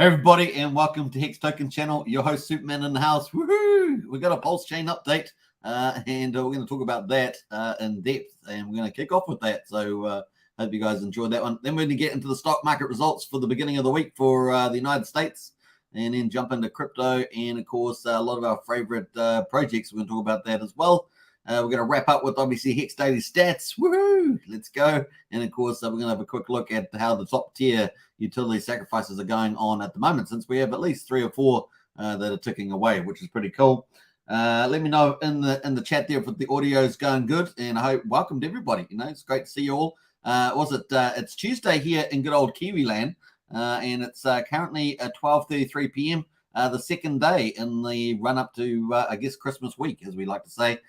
everybody, and welcome to Hex Token Channel. Your host, Superman in the house. Woohoo! We got a Pulsechain update, and we're going to talk about that in depth, and we're going to kick off with that. So, hope you guys enjoyed that one. Then we're going to get into the stock market results for the beginning of the week for the United States, and then jump into crypto, and of course, a lot of our favorite projects. We're going to talk about that as well. We're going to wrap up with obviously Hex Daily Stats. Woohoo! Let's go. And of course, we're going to have a quick look at how the top tier utility sacrifices are going on at the moment, since we have at least 3 or 4 that are ticking away, which is pretty cool. Let me know in the chat there if the audio is going good, and I hope welcome to everybody. You know, it's great to see you all. It's Tuesday here in good old Kiwi land, and it's currently at 12:33 p.m. The second day in the run up to I guess Christmas week, as we like to say.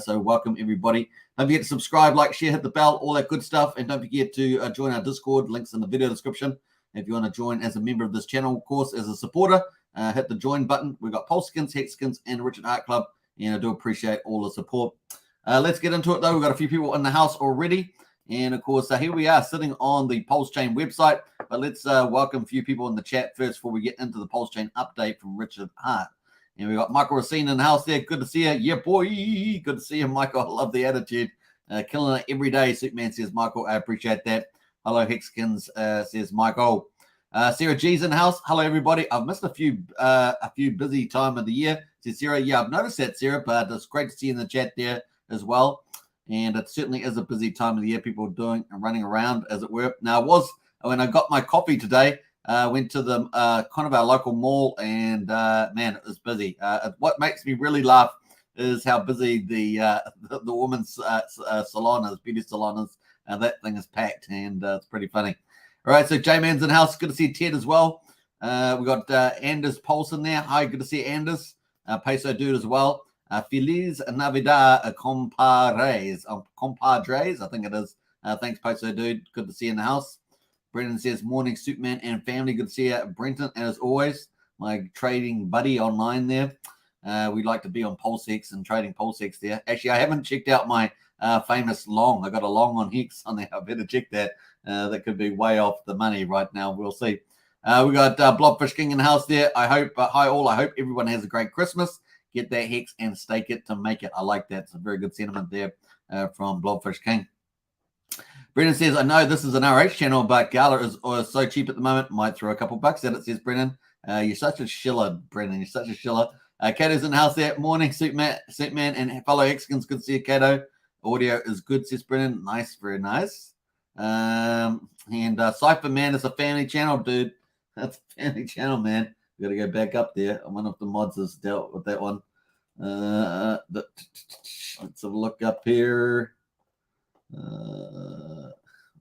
So welcome everybody. Don't forget to subscribe, like, share, hit the bell, all that good stuff. And don't forget to join our Discord. Links in the video description. If you want to join as a member of this channel, of course, as a supporter, hit the join button. We've got Pulseskins, Hexskins, and Richard Art Club. And I do appreciate all the support. Let's get into it, though. We've got a few people in the house already. And, of course, here we are sitting on the Pulsechain website. But let's welcome a few people in the chat first before we get into the Pulsechain update from Richard Hart. And we got Michael Racine in the house there. Good to see you. Yeah, boy. Good to see you, Michael. I love the attitude. Killing it every day, Superman says, Michael. I appreciate that. Hello, Hexskins, says Michael. Sarah G's in the house. Hello, everybody. I've missed a few busy time of the year, says Sarah. Yeah, I've noticed that, Sarah, but it's great to see you in the chat there as well. And it certainly is a busy time of the year. People doing and running around, as it were. Now, when I got my coffee today, went to the kind of our local mall, and man, it was busy. What makes me really laugh is how busy the woman's salon is, beauty salon is. That thing is packed, and it's pretty funny. All right, so J-Man's in the house. Good to see Ted as well. We got Anders Pulse in there. Hi, good to see Anders. Peso Dude as well. Feliz Navidad, compadres, I think it is. Thanks, Peso Dude. Good to see you in the house. Brendan says, morning, Superman and family. Good to see you. Brenton, as always, my trading buddy online there. We'd like to be on PulseX and trading PulseX there. Actually, I haven't checked out my famous long. I got a long on Hex on there. I better check that. That could be way off the money right now. We'll see. We got Blobfish King in the house there. I hope, hi all. I hope everyone has a great Christmas. Get that Hex and stake it to make it. I like that. It's a very good sentiment there from Blobfish King. Brennan says, I know this is an RH channel, but Gala is so cheap at the moment. Might throw a couple bucks at it, says Brennan. You're such a shiller, Brennan. You're such a shiller. Kato's in the house there. Morning, Superman, and fellow Hexskins. Good to see you, Kato. Audio is good, says Brennan. Nice, very nice. And Cypher Man is a family channel, dude. That's a family channel, man. We got to go back up there. I wonder if the mods has dealt with that one. Let's have a look up here.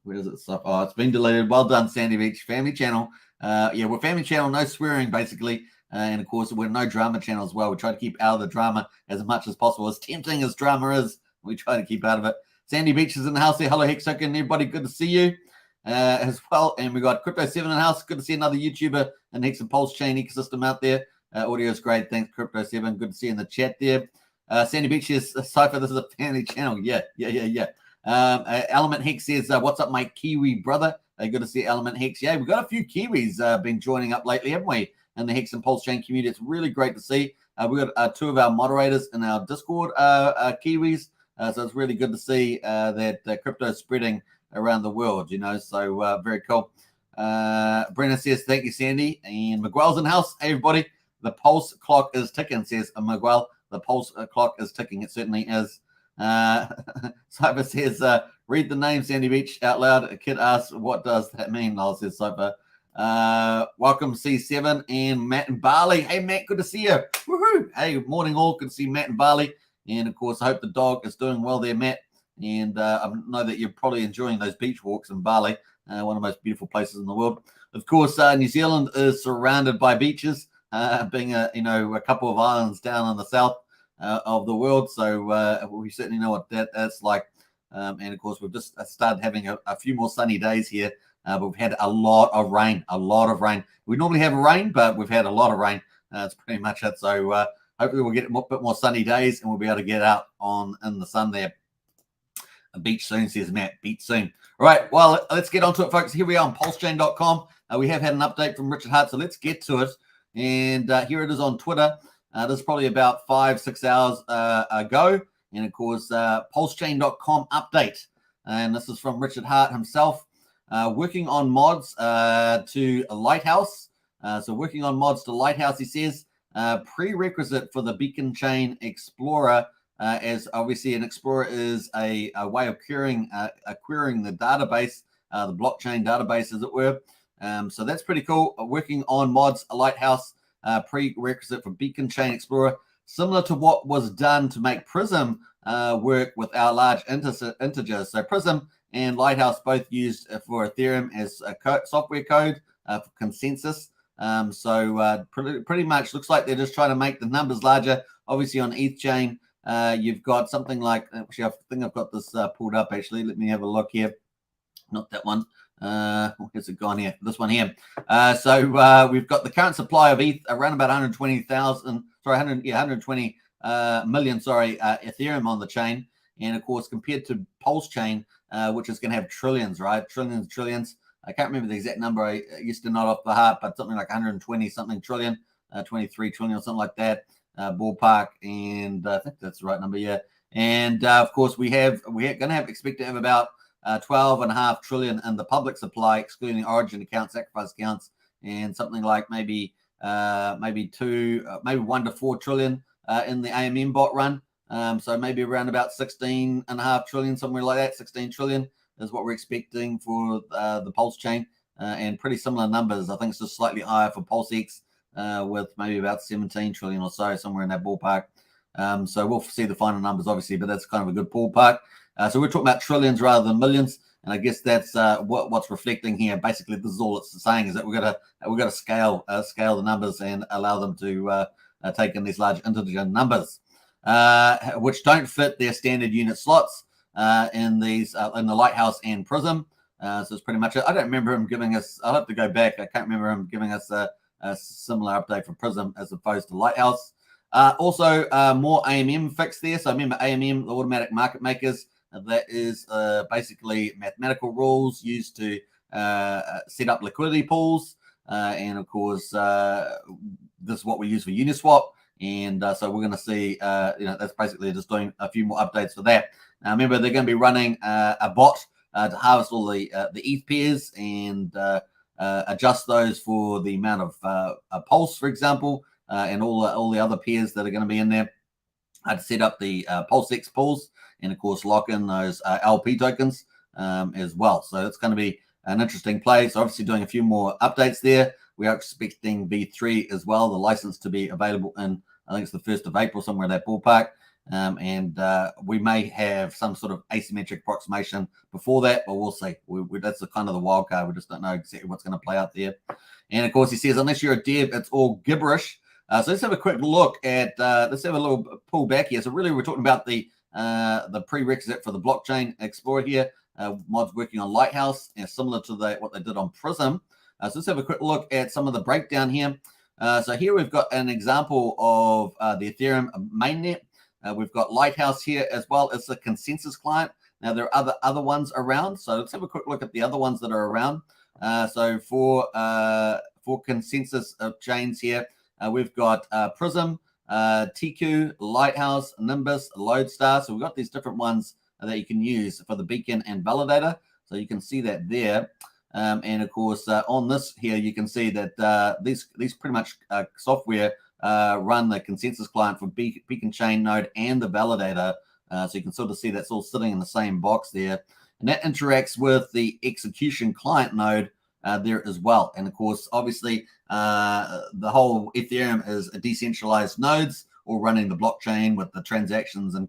Where is it? Oh, it's been deleted. Well done, Sandy Beach. Family channel. Yeah, we're family channel, no swearing, basically. And of course, we're no drama channel as well. We try to keep out of the drama as much as possible. As tempting as drama is, we try to keep out of it. Sandy Beach is in the house there. Hello, Hex Token. Everybody, good to see you as well. And we got Crypto 7 in the house. Good to see another YouTuber in the Hex and Pulsechain ecosystem out there. Audio is great. Thanks, Crypto 7. Good to see you in the chat there. Sandy Beach is Cypher. This is a family channel. Yeah. Element Hex says, what's up, my Kiwi brother? Good to see Element Hex. Yeah, we've got a few Kiwis been joining up lately, haven't we, in the Hex and Pulsechain community? It's really great to see. We've got 2 of our moderators in our Discord Kiwis. So it's really good to see that crypto is spreading around the world, you know, so very cool. Brennan says, thank you, Sandy. And Miguel's in the house. Hey, everybody. The pulse clock is ticking, says Miguel. The pulse clock is ticking. It certainly is. Cypher says, read the name Sandy Beach out loud. A kid asks, what does that mean? Lol, says Cypher. Welcome C7 and Matt and Barley. Hey, Matt, good to see you. Woohoo! Hey, morning all. Good to see Matt and Barley. And of course, I hope the dog is doing well there, Matt. And I know that you're probably enjoying those beach walks in Bali, one of the most beautiful places in the world. Of course, New Zealand is surrounded by beaches, being a couple of islands down in the south of the world. So we certainly know what that's like. And of course, we've just started having a few more sunny days here. But we've had a lot of rain. We normally have rain, but we've had a lot of rain. That's pretty much it. So hopefully we'll get a bit more sunny days and we'll be able to get out in the sun there. A beach soon, says Matt. Beach soon. All right, well, let's get onto it, folks. Here we are on pulsechain.com. we have had an update from Richard Hart, so let's get to it. And here it is on Twitter. This is probably about 5-6 hours ago. And of course, Pulsechain.com update. And this is from Richard Hart himself. Working on mods to a Lighthouse. So working on mods to Lighthouse, he says, prerequisite for the Beacon Chain Explorer, as obviously an Explorer is a way of querying the database, the blockchain database, as it were. So that's pretty cool. Working on mods, a Lighthouse, prerequisite for Beacon Chain Explorer, similar to what was done to make Prism work with our large integers. So Prism and Lighthouse both used for Ethereum as a software code for consensus. So pretty much looks like they're just trying to make the numbers larger. Obviously on ETH chain, you've got something like, actually I think I've got this pulled up actually. Let me have a look here. Not that one. Where's it gone here? This one here. So we've got the current supply of ETH around about 120 million, Ethereum on the chain. And of course, compared to Pulsechain, which is going to have trillions, right? Trillions. I can't remember the exact number. I used to know off the heart, but something like 120 something trillion, 23 trillion or something like that, ballpark. And I think that's the right number, yeah. And of course, we're going to expect to have about 12.5 trillion in the public supply, excluding origin accounts, sacrifice accounts, and something like maybe 1 to 4 trillion in the AMM bot run. So maybe around about 16.5 trillion, somewhere like that. 16 trillion is what we're expecting for the Pulse chain, and pretty similar numbers. I think it's just slightly higher for PulseX, with maybe about 17 trillion or so, somewhere in that ballpark. So we'll see the final numbers, obviously, but that's kind of a good ballpark. So we're talking about trillions rather than millions, and I guess that's what's reflecting here. Basically, this is all it's saying, is that we've got to scale the numbers and allow them to take in these large integer numbers, which don't fit their standard unit slots in the Lighthouse and Prism. So it's pretty much it. I don't remember him giving us. I'll have to go back. I can't remember him giving us a similar update for Prism as opposed to Lighthouse. Also, more AMM fix there. So remember AMM, the automatic market makers. That is basically mathematical rules used to set up liquidity pools. And of course, this is what we use for Uniswap. And so we're going to see, that's basically just doing a few more updates for that. Now, remember, they're going to be running a bot to harvest all the ETH pairs and adjust those for the amount of Pulse, for example, and all the other pairs that are going to be in there. To set up the PulseX pools and, of course, lock in those LP tokens as well. So it's going to be an interesting play. So obviously doing a few more updates there. We are expecting V3 as well, the license to be available in, I think it's the 1st of April, somewhere in that ballpark. And we may have some sort of asymmetric approximation before that, but we'll see. That's kind of the wild card. We just don't know exactly what's going to play out there. And of course, he says, unless you're a dev, it's all gibberish. So let's have a quick look at, let's have a little pull back here. So really we're talking about the prerequisite for the blockchain explorer here, mods working on Lighthouse, similar to what they did on Prism. So let's have a quick look at some of the breakdown here. So here we've got an example of the Ethereum mainnet. We've got Lighthouse here as well as a consensus client. Now there are other ones around. So let's have a quick look at the other ones that are around. So for consensus of chains here, we've got Prism, TQ, Lighthouse, Nimbus, Lodestar. So we've got these different ones that you can use for the beacon and validator. So you can see that there. And of course, on this here, you can see that these pretty much software run the consensus client for beacon chain node and the validator. So you can sort of see that's all sitting in the same box there. And that interacts with the execution client node there as well. And of course, obviously, the whole Ethereum is a decentralized nodes all running the blockchain with the transactions and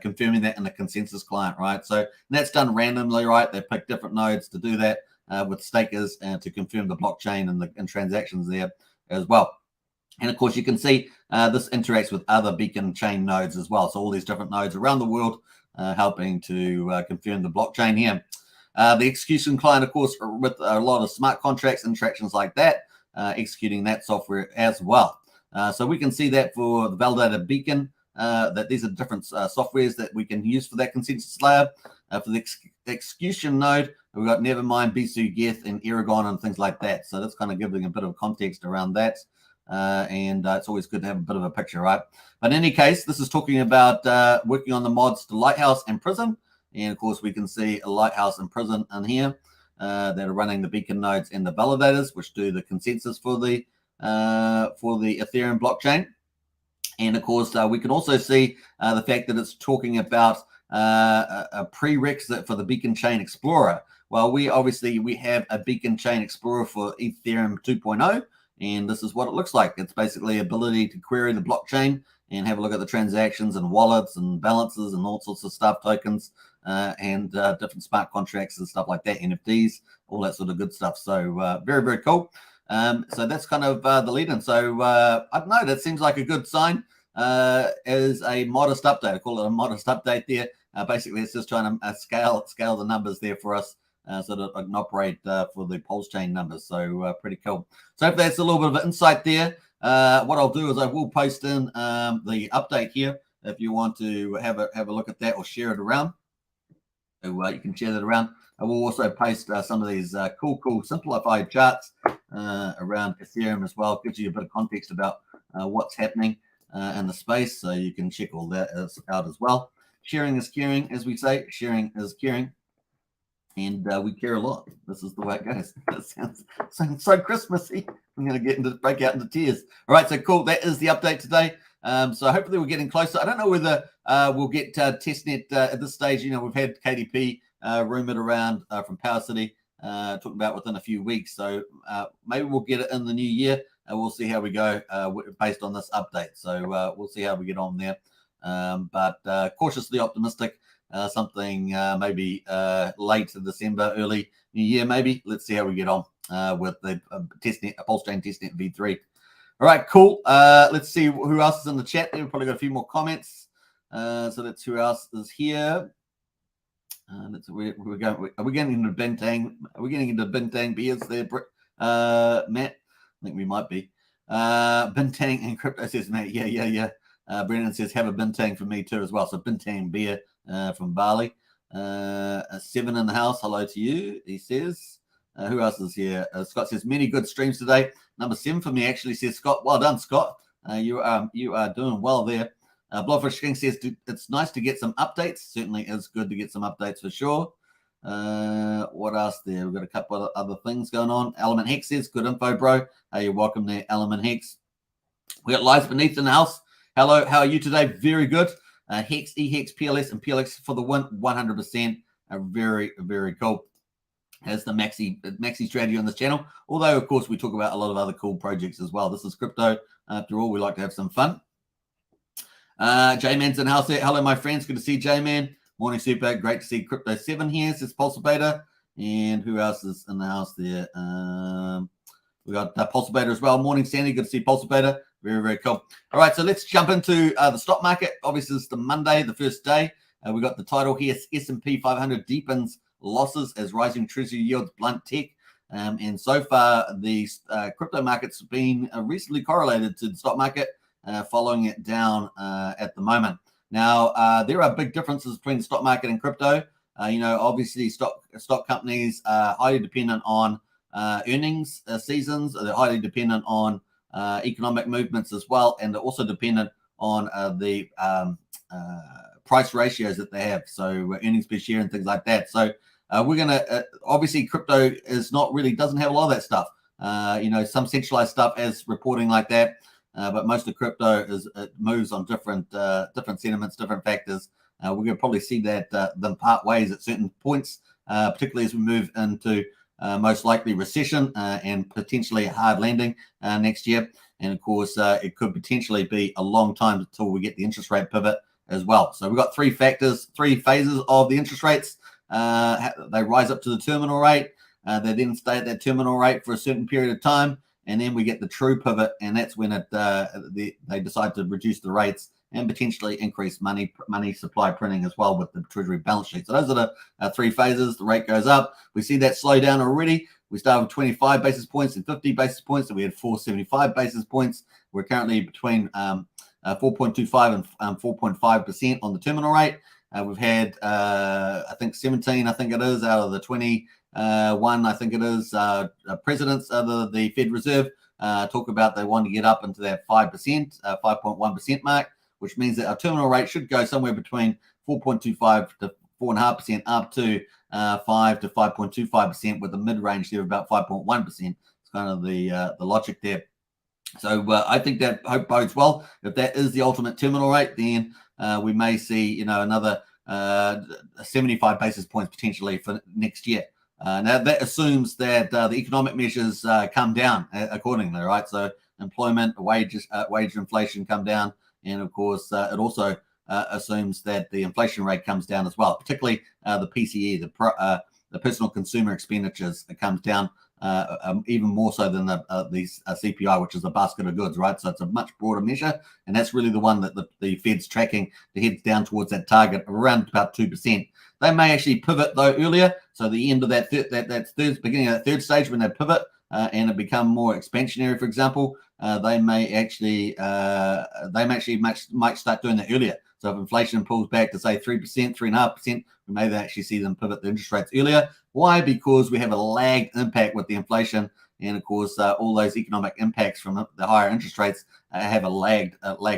confirming that in the consensus client, right? So that's done randomly, right? They pick different nodes to do that with stakers and to confirm the blockchain and transactions there as well. And of course, you can see this interacts with other beacon chain nodes as well. So all these different nodes around the world helping to confirm the blockchain here. The execution client, of course, with a lot of smart contracts, interactions like that, executing that software as well. So we can see that for the validator beacon, that these are different softwares that we can use for that consensus layer. For the execution node, we've got Nevermind, Bisu, Geth, and Aragon, and things like that. So that's kind of giving a bit of context around that. And it's always good to have a bit of a picture, right? But in any case, this is talking about working on the mods to Lighthouse and Prism. And of course, we can see a Lighthouse and Prism in here that are running the beacon nodes and the validators, which do the consensus for the Ethereum blockchain. And of course, we can also see the fact that it's talking about a prerequisite for the Beacon Chain Explorer. Well, we have a Beacon Chain Explorer for Ethereum 2.0, and this is what it looks like. It's basically ability to query the blockchain and have a look at the transactions and wallets and balances and all sorts of stuff, tokens, and different smart contracts and stuff like that, NFTs, all that sort of good stuff. So very, very cool. So that's kind of the lead-in. So I don't know, that seems like a good sign as a modest update. I call it a modest update there. Basically, it's just trying to scale the numbers there for us so that I can operate for the Pulsechain numbers. So pretty cool. So hopefully that's a little bit of insight there. What I'll do is I will post in the update here if you want to have a look at that or share it around. So you can share that around. I will also paste some of these cool simplified charts around Ethereum as well. It gives you a bit of context about what's happening in the space, so you can check all that out as well. Sharing is caring, as we say. Sharing is caring, and we care a lot. This is the way it goes. That sounds so Christmassy. I'm going to break out into tears. All right, so cool. That is the update today. So hopefully we're getting closer. I don't know whether we'll get testnet at this stage. You know, we've had KDP rumored around from Power City, talking about within a few weeks. So maybe we'll get it in the new year. We'll see how we go based on this update. So we'll see how we get on there. But cautiously optimistic, something maybe late December, early new year, maybe. Let's see how we get on with the testnet, Pulsechain testnet v3. All right, cool. Let's see who else is in the chat. We've probably got a few more comments. So that's who else is here. We're going. Are we getting into Bintang? Are we getting into Bintang beers there, Matt? I think we might be. Bintang and crypto says, Matt. Yeah. Brendan says, have a Bintang for me too as well. So Bintang beer from Bali. 7 in the house. Hello to you. He says. Who else is here? Scott says, many good streams today. Number 7 for me actually, says Scott. Well done, Scott. You are doing well there. Blowfish King says, it's nice to get some updates. Certainly is good to get some updates for sure. What else there? We've got a couple of other things going on. Element Hex says, good info, bro. You're welcome there, Element Hex. We got Lives Beneath in the house. Hello, how are you today? Very good. Hex, EHEX, PLS, and PLX for the win. 100%. Very, very cool. As the maxi strategy on this channel. Although, of course, we talk about a lot of other cool projects as well. This is crypto. After all, we like to have some fun. J-Man's in the house there. Hello, my friends. Good to see J-Man. Morning, super. Great to see Crypto 7 here. Says Pulse Beta. And who else is in the house there? We got Pulse Beta as well. Morning, Sandy. Good to see Pulse Beta. Very, very cool. All right, so let's jump into the stock market. Obviously, it's the Monday, the first day. We got the title here. S&P 500 deepens losses as rising treasury yields blunt tech. And so far, the crypto market's been recently correlated to the stock market, following it down at the moment. Now, there are big differences between the stock market and crypto. Obviously, stock companies are highly dependent on earnings seasons. They're highly dependent on economic movements as well, and they're also dependent on the price ratios that they have, so earnings per share and things like that. So we're going to obviously crypto doesn't have a lot of that stuff. Some centralized stuff as reporting like that, but most of crypto moves on different sentiments, different factors. We're going to probably see that them part ways at certain points, particularly as we move into most likely recession and potentially a hard landing next year. And of course, it could potentially be a long time until we get the interest rate pivot as well. So we've got three phases of the interest rates. They rise up to the terminal rate. They then stay at that terminal rate for a certain period of time, and then we get the true pivot, and that's when they decide to reduce the rates and potentially increase money supply printing as well with the treasury balance sheet. So those are the 3 phases. The rate goes up. We see that slow down already. We started with 25 basis points and 50 basis points, and we had 475 basis points. We're currently between 4.25 and 4.5% on the terminal rate. We've had, I think 17, I think it is, out of the 21, I think it is, presidents of the Fed Reserve talk about they want to get up into that 5%, 5.1% mark, which means that our terminal rate should go somewhere between 4.25 to 4.5% up to 5 to 5.25%, with the mid-range there about 5.1%. It's kind of the logic there. So I think that hope bodes well. If that is the ultimate terminal rate, then we may see, another 75 basis points potentially for next year. Now that assumes that the economic measures come down accordingly, right? So employment, wage inflation come down, and of course it also assumes that the inflation rate comes down as well, particularly the PCE, the personal consumer expenditures, comes down even more so than the CPI, which is a basket of goods, right? So it's a much broader measure, and that's really the one that the Fed's tracking to head down towards that target of around about 2%. They may actually pivot though earlier, so the end of that beginning of that third stage, when they pivot and it become more expansionary, for example, they may actually might start doing that earlier. So if inflation pulls back to say 3%, 3.5%, we may actually see them pivot the interest rates earlier. Why? Because we have a lagged impact with the inflation, and of course all those economic impacts from the higher interest rates have a lagged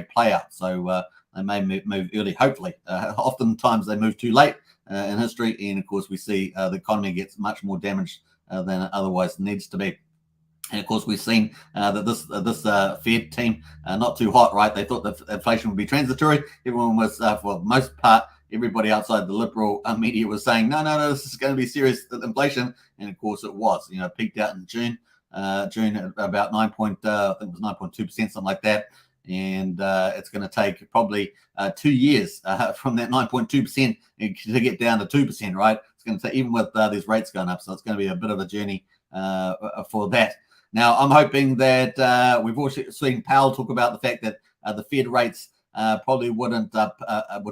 play out. So they may move early, hopefully. Oftentimes they move too late in history, and of course we see the economy gets much more damaged than it otherwise needs to be. And of course, we've seen that this Fed team not too hot, right? They thought that inflation would be transitory. Everyone was, for the most part, everybody outside the liberal media was saying, no, this is going to be serious inflation. And of course, it was. Peaked out in June at about 9.2%, something like that. And it's going to take probably 2 years from that 9.2% to get down to 2%, right? It's going to take, even with these rates going up. So it's going to be a bit of a journey for that. Now, I'm hoping that we've also seen Powell talk about the fact that the Fed rates probably would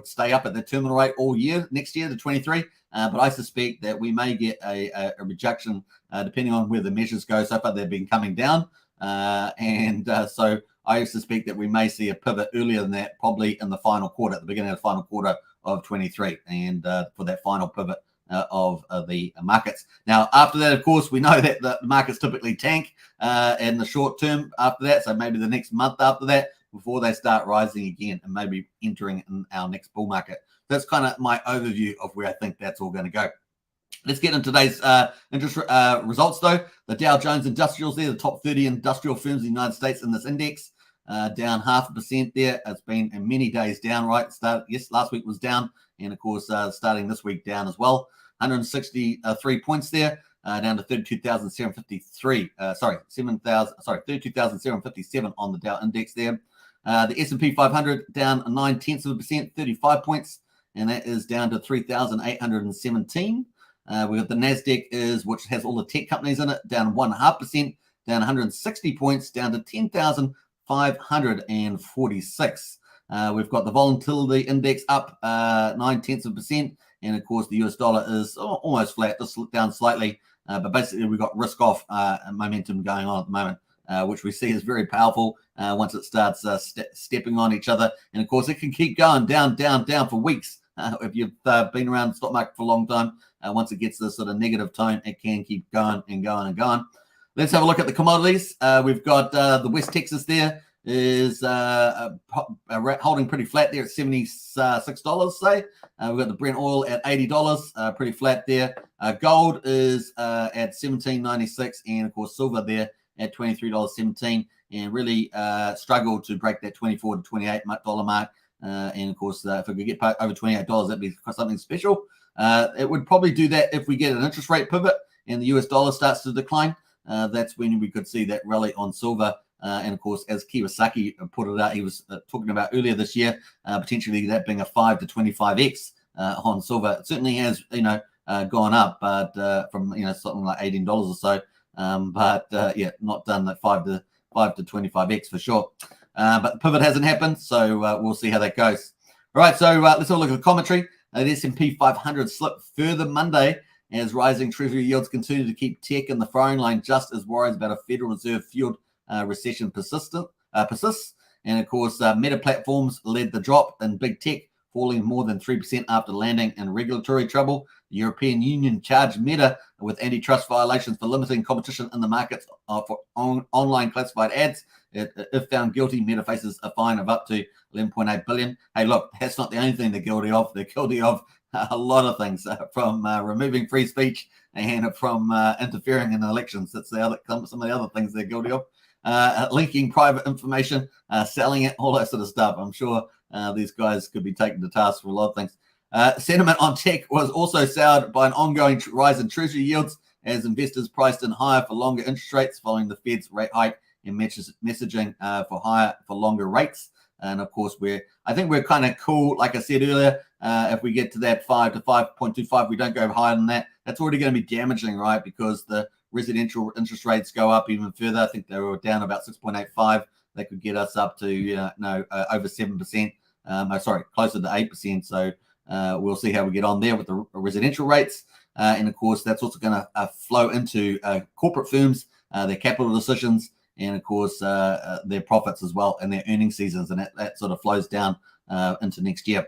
stay up at the terminal rate all year next year to 23. But I suspect that we may get a reduction depending on where the measures go. So far, they've been coming down. So I suspect that we may see a pivot earlier than that, probably in the final quarter, at the beginning of the final quarter of 23, and for that final pivot of the markets. Now, after that, of course, we know that the markets typically tank in the short term after that. So maybe the next month after that, before they start rising again and maybe entering in our next bull market. That's kind of my overview of where I think that's all going to go. Let's get into today's interest results, though. The Dow Jones Industrials there, the top 30 industrial firms in the United States in this index, down 0.5% there. It's been in many days down, right? Last week was down, and of course, starting this week down as well. 163 points there, down to 32,753. 32,757 on the Dow Index there. The S&P 500 down 0.9%, 35 points, and that is down to 3,817. We got the Nasdaq which has all the tech companies in it, down 1.5%, down 160 points, down to 10,546. We've got the volatility index up 0.9%, and of course the US dollar is almost flat, just down slightly. But basically we've got risk off momentum going on at the moment, which we see is very powerful once it starts stepping on each other. And of course it can keep going down for weeks. If you've been around the stock market for a long time, once it gets this sort of negative tone, it can keep going and going and going. Let's have a look at the commodities. We've got the West Texas there is holding pretty flat there at $76, say. We've got the Brent oil at $80, pretty flat there. Gold is at $17.96, and of course silver there at $23.17, and really struggled to break that $24 to $28 mark. And of course, if we could get over $28, that'd be something special. It would probably do that if we get an interest rate pivot and the US dollar starts to decline. That's when we could see that rally on silver. And of course, as Kiyosaki put it out, he was talking about earlier this year, potentially that being a 5 to 25x on silver. It certainly has, gone up, but from something like $18 or so. But not done that 5 to 25x for sure. But the pivot hasn't happened, so we'll see how that goes. All right, so let's have a look at the commentary. The S&P 500 slipped further Monday as rising Treasury yields continue to keep tech in the firing line, just as worries about a Federal Reserve-fueled recession persists. And of course, Meta Platforms led the drop in big tech, falling more than 3% after landing in regulatory trouble. The European Union charged Meta with antitrust violations for limiting competition in the markets for online classified ads. If found guilty, Meta faces a fine of up to 11.8 billion. Hey, look, that's not the only thing they're guilty of. They're guilty of a lot of things, from removing free speech and from interfering in elections. That's some of the other things they're guilty of. Linking private information, selling it, all that sort of stuff. I'm sure these guys could be taken to task for a lot of things. Sentiment on tech was also soured by an ongoing rise in treasury yields as investors priced in higher for longer interest rates following the Fed's rate hike and messaging for higher for longer rates. And of course, I think we're kind of cool. Like I said earlier, if we get to that 5 to 5.25, we don't go higher than that. That's already going to be damaging, right? Because the residential interest rates go up even further. I think they were down about 6.85. That could get us up to over 7%. Sorry, closer to 8%. So we'll see how we get on there with the residential rates. And of course, that's also going to flow into corporate firms, their capital decisions, and of course their profits as well, and their earnings seasons, and that sort of flows down into next year.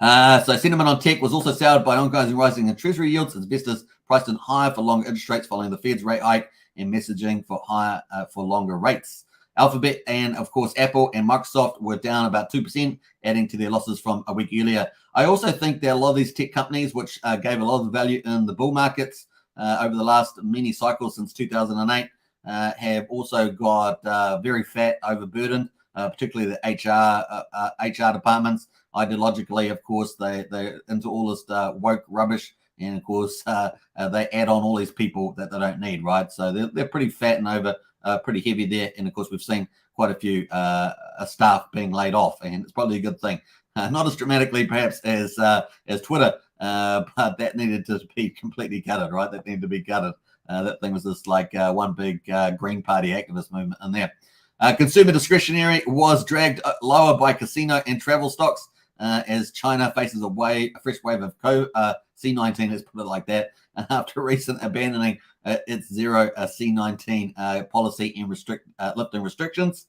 So sentiment on tech was also soured by ongoing rising in treasury yields as investors priced in higher for longer interest rates following the Fed's rate hike and messaging for higher for longer rates. Alphabet and, of course, Apple and Microsoft were down about 2%, adding to their losses from a week earlier. I also think that a lot of these tech companies, which gave a lot of value in the bull markets over the last many cycles since 2008, have also got very fat, overburdened, particularly the HR departments. Ideologically, of course, they're into all this woke rubbish, and of course, they add on all these people that they don't need, right? So they're pretty fat and over, pretty heavy there. And of course, we've seen quite a few staff being laid off, and it's probably a good thing. Not as dramatically, perhaps, as Twitter, but that needed to be completely gutted, right? That needed to be gutted. That thing was just like one big Green Party activist movement in there. Consumer discretionary was dragged lower by casino and travel stocks as China faces a fresh wave of C19, let's put it like that, after recent abandoning its zero C19 policy and lifting restrictions.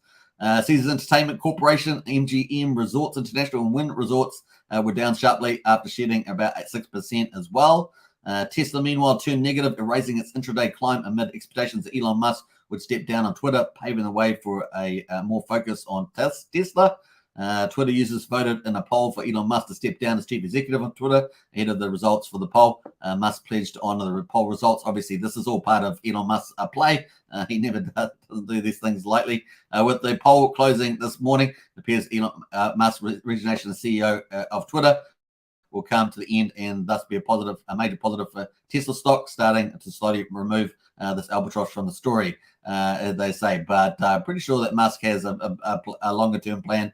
Caesars Entertainment Corporation, MGM Resorts International, and Wynn Resorts were down sharply after shedding about 6% as well. Tesla, meanwhile, turned negative, erasing its intraday climb amid expectations that Elon Musk would step down on Twitter, paving the way for a more focus on Tesla. Twitter users voted in a poll for Elon Musk to step down as chief executive of Twitter ahead of the results for the poll. Musk pledged to honor the poll results. Obviously, this is all part of Elon Musk's play. He never doesn't do these things lightly. With the poll closing this morning, it appears Elon Musk's resignation as CEO of Twitter will come to the end and thus be a major positive for Tesla stock, starting to slowly remove this albatross from the story, as they say. But pretty sure that Musk has a longer-term plan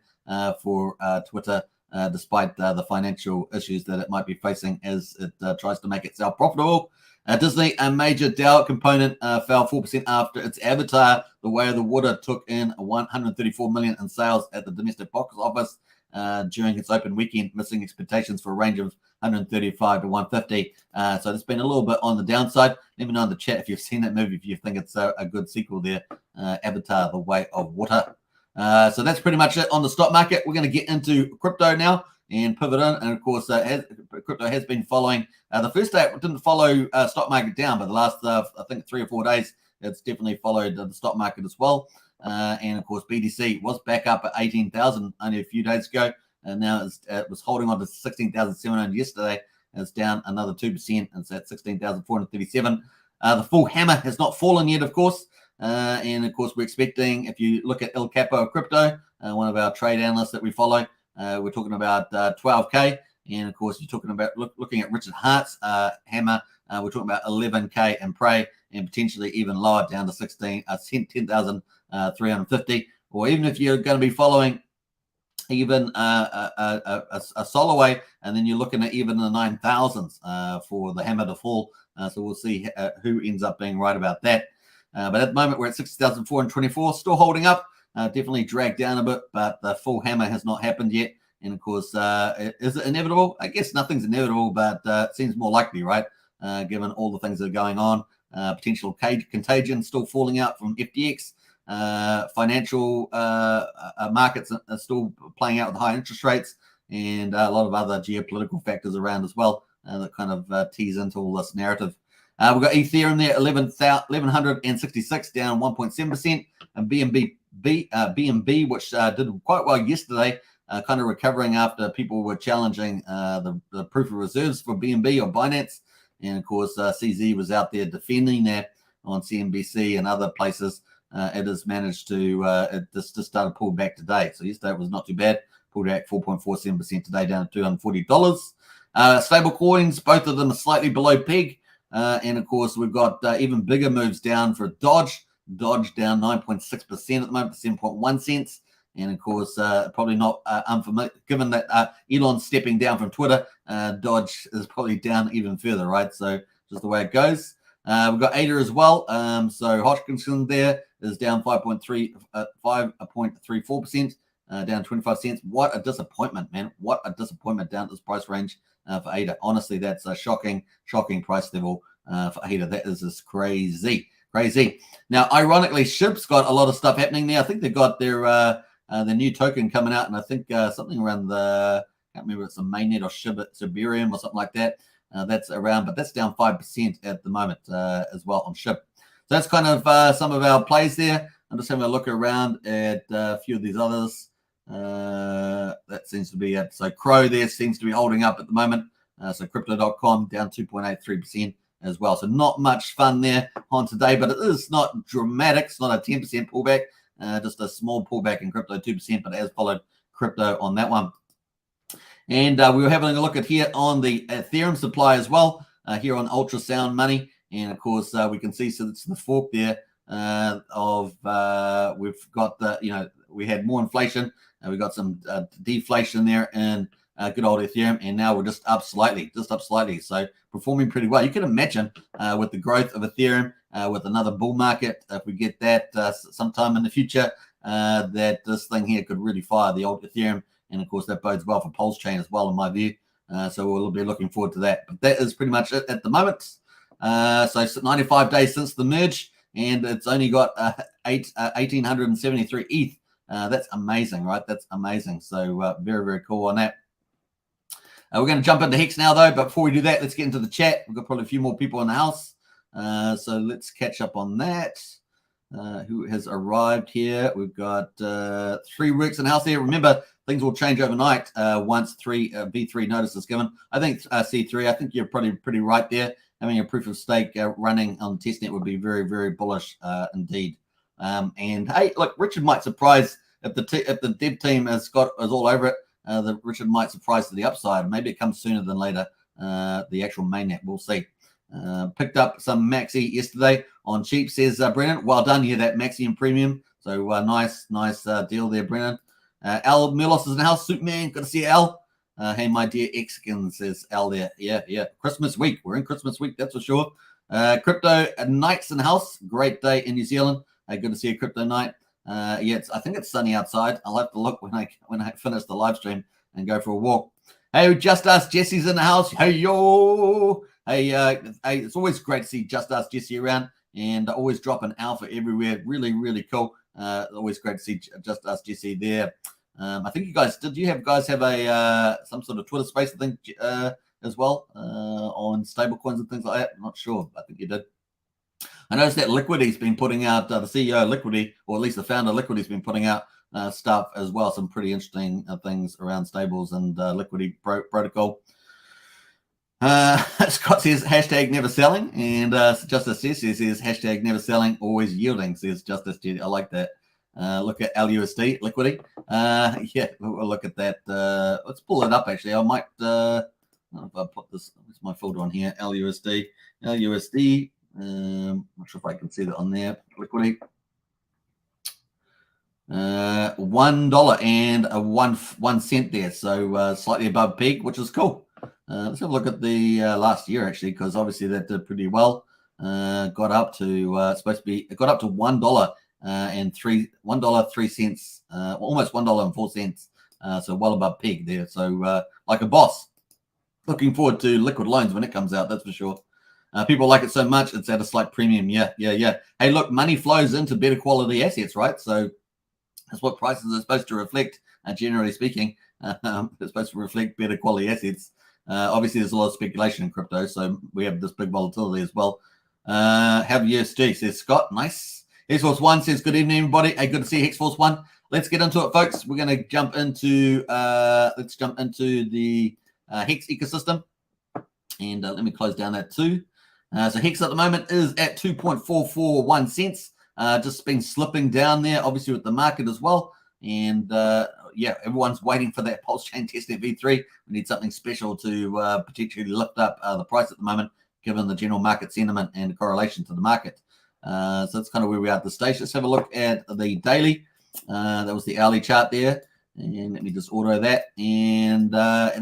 for Twitter, despite the financial issues that it might be facing as it tries to make itself profitable. Disney, a major Dow component, fell 4% after its Avatar, The Way of the Water, took in $134 million in sales at the domestic box office during its open weekend, missing expectations for a range of 135 to 150. So it's been a little bit on the downside. Let me know in the chat if you've seen that movie, if you think it's a good sequel there, Avatar, The Way of Water. So that's pretty much it on the stock market. We're going to get into crypto now and pivot in. And of course, crypto has been following. The first day it didn't follow stock market down, but the last, I think, 3 or 4 days, it's definitely followed the stock market as well. And of course, BTC was back up at 18,000 only a few days ago. And now it was holding on to 16,700 yesterday. It's down another 2%. And it's at 16,437. The full hammer has not fallen yet, of course. And of course, we're expecting, if you look at El Capo Crypto, one of our trade analysts that we follow, we're talking about 12K. And of course, you're talking about looking at Richard Hart's hammer. We're talking about 11K and Prey, and potentially even lower down to 10,350. Or even if you're going to be following even a Soloway, and then you're looking at even the 9,000s for the hammer to fall. So we'll see who ends up being right about that. But at the moment, we're at 60,424, still holding up. Definitely dragged down a bit, but the full hammer has not happened yet. And of course, is it inevitable? I guess nothing's inevitable, but it seems more likely, right? Given all the things that are going on. Potential contagion still falling out from FTX. Financial markets are still playing out with high interest rates. and a lot of other geopolitical factors around as well that kind of tease into all this narrative. We've got Ethereum there, 11,166, down 1.7%, and BNB, which did quite well yesterday, kind of recovering after people were challenging the proof of reserves for BNB or Binance. And of course, CZ was out there defending that on CNBC and other places. It has managed to, it just started pulled back today. So yesterday it was not too bad. Pulled back 4.47% today, down to $240. Stable coins, both of them are slightly below peg. And of course, we've got even bigger moves down for Dodge. Dodge down 9.6% at the moment, 7.1 cents. And of course, probably not unfamiliar, given that Elon's stepping down from Twitter, Dodge is probably down even further, right? So just the way it goes. We've got ADA as well. So Hodgkinson there is down 5.34%, down 25 cents. What a disappointment, man. What a disappointment down at this price range for ADA. Honestly, that's a shocking price level for ADA. That is just crazy. Now, ironically, SHIB's got a lot of stuff happening there. I think they've got their new token coming out, and I think something around the, I can't remember if it's a mainnet or Shibarium or something like that. That's around, but that's down 5% at the moment as well on SHIB. So that's kind of some of our plays there. I'm just having a look around at a few of these others. That seems to be it. So Crow there seems to be holding up at the moment. So crypto.com down 2.83% as well. So not much fun there on today, but it is not dramatic. It's not a 10% pullback, just a small pullback in crypto, 2%, but it has followed crypto on that one. And we were having a look at here on the Ethereum supply as well, here on Ultrasound Money. And of course, we can see, so it's the fork there of we've got the, we had more inflation, we got some deflation there in good old Ethereum, and now we're just up slightly. So performing pretty well. You can imagine with the growth of Ethereum, with another bull market, if we get that sometime in the future, that this thing here could really fire the old Ethereum. And of course, that bodes well for Pulsechain as well, in my view. So we'll be looking forward to that. But that is pretty much it at the moment. So 95 days since the merge, and it's only got 1,873 ETH. That's amazing, right? That's amazing. So very, very cool on that. We're going to jump into Hex now, though. But before we do that, let's get into the chat. We've got probably a few more people in the house. So let's catch up on that. Who has arrived here? We've got 3 weeks in the house here. Remember, things will change overnight once V3 notice is given. I think C3, I think you're probably pretty right there. Having a proof of stake running on testnet would be very, very bullish indeed. And hey, look, Richard might surprise if the dev team is all over it. That Richard might surprise to the upside. Maybe it comes sooner than later. The actual mainnet, we'll see. Picked up some Maxi yesterday on cheap, says Brennan. Well done here, that Maxi and premium. So nice deal there, Brennan. Al Milos is in the house. Superman, good to see you, Al. Hey, my dear Excan, says Al there. Yeah. Christmas week. We're in Christmas week, that's for sure. Crypto Nights in the house. Great day in New Zealand. Good to see you, Crypto Night. I think it's sunny outside. I'll have to look when I finish the live stream and go for a walk. Hey, Just Ask Jesse's in the house. Hey, yo. Hey, it's always great to see Just Ask Jesse around, and always dropping alpha everywhere. Really, really cool. Always great to see Just Ask Jesse there. I think you guys have a some sort of Twitter space, I think, as well on stablecoins and things like that. I'm not sure. I think you did. I noticed that Liquidity's been putting out, the CEO of Liquidity, or at least the founder of Liquidity's been putting out stuff as well. Some pretty interesting things around stables and Liquidity protocol. Scott says hashtag never selling, and Justice says hashtag never selling, always yielding, says Justice. I like that. Look at LUSD, Liquidity. Yeah, we'll look at that. Let's pull it up, actually. I might, I don't know if I put this, what's my folder on here? LUSD. Not sure if I can see that on there. Liquidity. $1 and a 1 cent there. So slightly above peak, which is cool. Let's have a look at the last year, actually, because obviously that did pretty well. Got up to, it got up to $1 and $1.03, almost $1.04. So well above peg there. So like a boss. Looking forward to liquid loans when it comes out, that's for sure. People like it so much, it's at a slight premium. Yeah. Hey, look, money flows into better quality assets, right? So that's what prices are supposed to reflect, generally speaking. It's supposed to reflect better quality assets. Obviously, there's a lot of speculation in crypto, so we have this big volatility as well. Have USG, says Scott. Nice. Hexforce One says, good evening, everybody. Hey, good to see Hexforce One. Let's get into it, folks. We're going to jump into the Hex ecosystem, and let me close down that too. So Hex at the moment is at 2.441 cents. Just been slipping down there, obviously with the market as well. And yeah, everyone's waiting for that Pulsechain test at V3. We need something special to potentially lift up the price at the moment, given the general market sentiment and correlation to the market. So that's kind of where we are at this stage. Let's have a look at the daily. That was the hourly chart there. And let me just auto that. And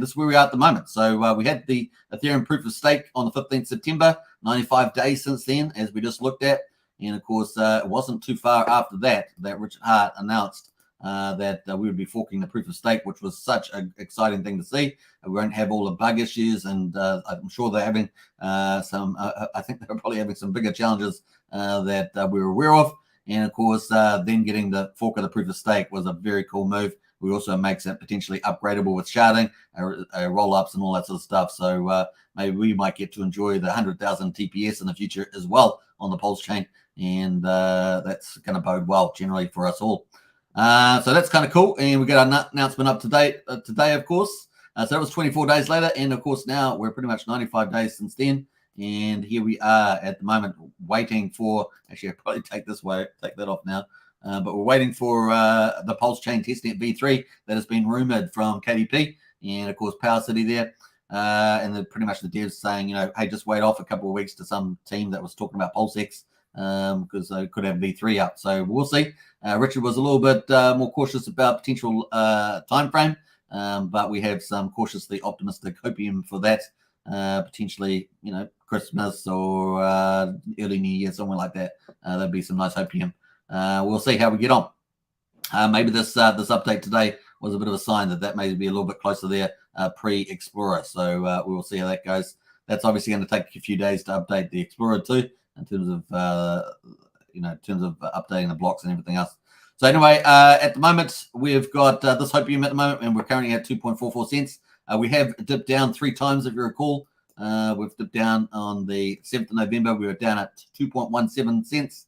this is where we are at the moment. So we had the Ethereum proof of stake on the 15th September, 95 days since then, as we just looked at. And of course, it wasn't too far after that Richard Hart announced that we would be forking the proof of stake, which was such an exciting thing to see. We won't have all the bug issues, and I'm sure they're having some. I think they're probably having some bigger challenges that we were aware of. And of course, then getting the fork of the proof of stake was a very cool move. We also makes it potentially upgradable with sharding, roll-ups, and all that sort of stuff. So maybe we might get to enjoy the 100,000 TPS in the future as well on the Pulsechain, and that's going to bode well generally for us all. So that's kind of cool. And we got our announcement up to date today, of course. So that was 24 days later. And of course, now we're pretty much 95 days since then. And here we are at the moment waiting for, actually, I'll probably take that off now. But we're waiting for the Pulsechain testnet V3 that has been rumored from KDP and, of course, Power City there. And then pretty much the devs saying, hey, just wait off a couple of weeks to some team that was talking about PulseX because they could have V3 up. So we'll see. Richard was a little bit more cautious about potential time frame, but we have some cautiously optimistic hopium for that. Potentially, Christmas or early New Year, somewhere like that. That'd be some nice hopium. We'll see how we get on. Maybe this update today was a bit of a sign that may be a little bit closer there pre-Explorer. So we will see how that goes. That's obviously going to take a few days to update the Explorer too, in terms of updating the blocks and everything else. So anyway, at the moment we've got this hopium at the moment, and we're currently at 2.44 cents. We have dipped down 3 times, if you recall. We've dipped down on the 7th of November. We were down at 2.17 cents.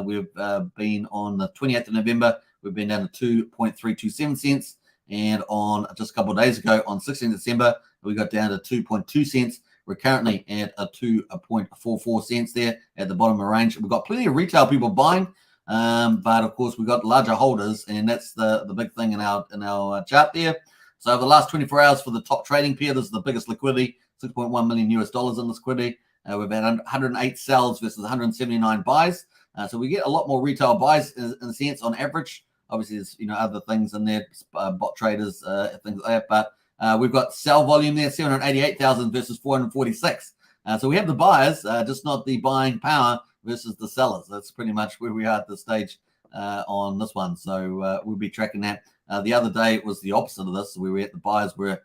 We've been on the 28th of November. We've been down to 2.327 cents. And on just a couple of days ago, on 16th December, we got down to 2.2 cents. We're currently at a 2.44 cents there at the bottom of the range. We've got plenty of retail people buying, but of course we've got larger holders, and that's the big thing in our chart there. So over the last 24 hours for the top trading pair, this is the biggest liquidity, $6.1 million in this liquidity. We've had 108 sells versus 179 buys. So we get a lot more retail buys in a sense on average. Obviously, there's other things in there, bot traders, things like that. But we've got sell volume there, 788,000 versus 446. So we have the buyers, just not the buying power versus the sellers. That's pretty much where we are at this stage on this one. So we'll be tracking that. The other day it was the opposite of this. We were at the buyers were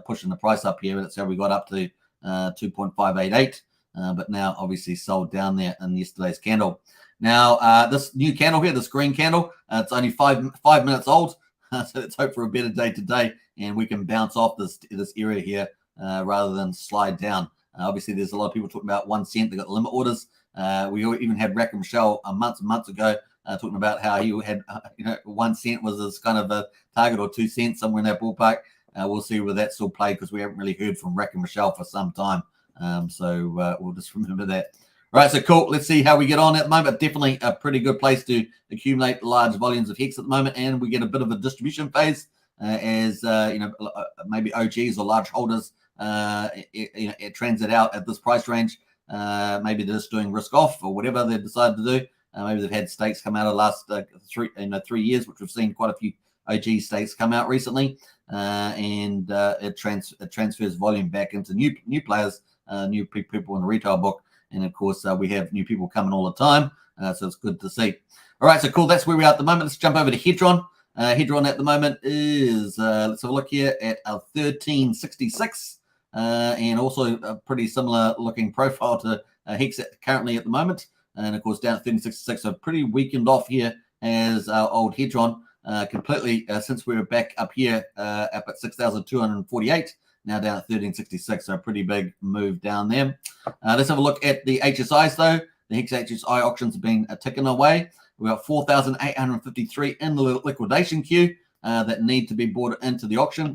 pushing the price up here. That's how we got up to 2.588. But now obviously sold down there in yesterday's candle. Now this new candle here, this green candle, it's only five minutes old. So let's hope for a better day today, and we can bounce off this area here rather than slide down. Obviously, there's a lot of people talking about 1 cent. They got limit orders. We even had Rack and Michelle months ago talking about how he had 1 cent was his kind of a target, or 2 cents, somewhere in that ballpark. We'll see where that still played, because we haven't really heard from Rack and Michelle for some time. So we'll just remember that. All right, so cool. Let's see how we get on at the moment. Definitely a pretty good place to accumulate large volumes of Hex at the moment, and we get a bit of a distribution phase as maybe OGs or large holders it transit out at this price range. Maybe they're just doing risk off or whatever they've decided to do. Maybe they've had stakes come out of the last 3 years, which we've seen quite a few OG stakes come out recently, and it transfers volume back into new players, new people in the retail book. And of course, we have new people coming all the time. So it's good to see. All right, so cool. That's where we are at the moment. Let's jump over to Hedron. Hedron at the moment is, let's have a look here, at 1366. And also a pretty similar looking profile to Hex currently at the moment. And of course, down at 1366. So pretty weakened off here as our old Hedron. completely since we were back up here up at 6,248. Now down at 1366, so a pretty big move down there. Let's have a look at the HSIs though. The Hex HSI auctions have been ticking away. We've got 4,853 in the liquidation queue that need to be brought into the auction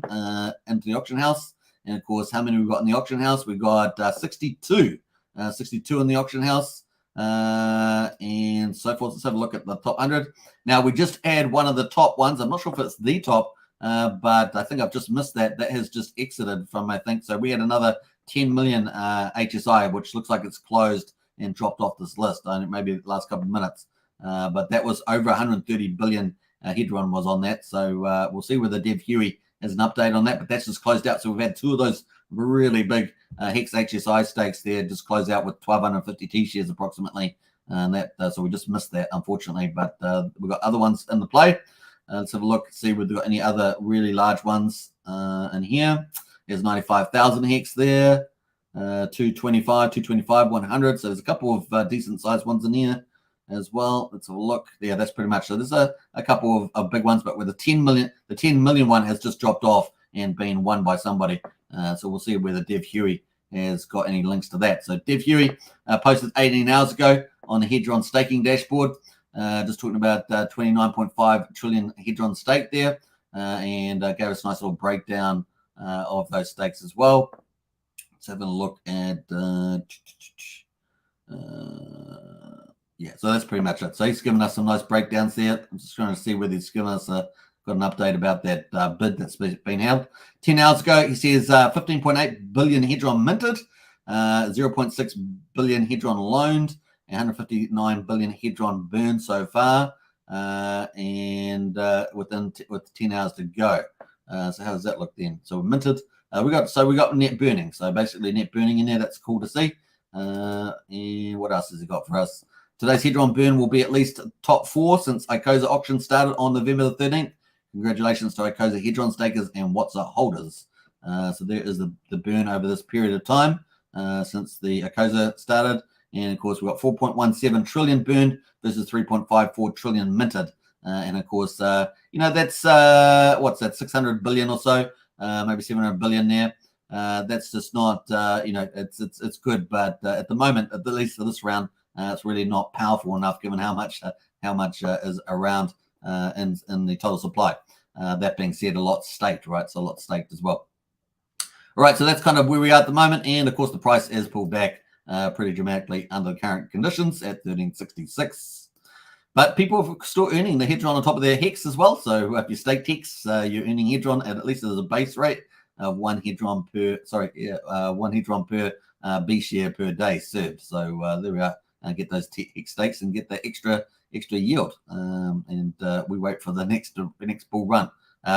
house. And of course, how many we've got in the auction house? We've got 62 in the auction house, and so forth. Let's have a look at the top 100. Now we just had one of the top ones. I'm not sure if it's the top. But I think I've just missed that. That has just exited from, I think. So we had another 10 million HSI, which looks like it's closed and dropped off this list. I think maybe the last couple of minutes. But that was over 130 billion. Hedron was on that. So we'll see whether Dev Huey has an update on that. But that's just closed out. So we've had two of those really big Hex HSI stakes there just close out with 1,250 T-shares approximately. And that so we just missed that, unfortunately. But we've got other ones in the play. Let's have a look, see if we've got any other really large ones in here. There's 95,000 Hex there, 225, 100. So there's a couple of decent sized ones in here as well. Let's have a look. Yeah, that's pretty much. So there's a couple of big ones, but with the 10 million one has just dropped off and been won by somebody. So we'll see whether Dev Huey has got any links to that. So Dev Huey posted 18 hours ago on the Hedron staking dashboard. Just talking about 29.5 trillion Hedron stake there, and gave us a nice little breakdown of those stakes as well. Let's have a look at yeah, so that's pretty much it. So he's given us some nice breakdowns there. I'm just trying to see whether he's given us got an update about that bid that's been held. 10 hours ago, he says 15.8 billion Hedron minted, 0.6 billion Hedron loaned, 159 billion Hedron burned so far, and with 10 hours to go. So how does that look then? So we minted. We got net burning. So basically net burning in there. That's cool to see. And what else has he got for us? Today's Hedron burn will be at least top 4 since ICOSA auction started on November the 13th. Congratulations to ICOSA Hedron stakers and WhatsApp holders. So there is the burn over this period of time since the ICOSA started. And of course, we've got 4.17 trillion burned versus 3.54 trillion minted. And of course, that's what's that, 600 billion or so, maybe 700 billion there. That's just not, it's good, but at the moment, at least for this round, it's really not powerful enough given how much is around in the total supply. That being said, a lot staked, right? So a lot staked as well. All right, so that's kind of where we are at the moment, and of course, the price has pulled back pretty dramatically under the current conditions at 1366. But people are still earning the Hedron on top of their Hex as well. So if you stake Hex, you're earning Hedron at least as a base rate of 1 Hedron per B share per day served. So there we are. Get those Hex stakes and get the extra yield. And we wait for the next bull run.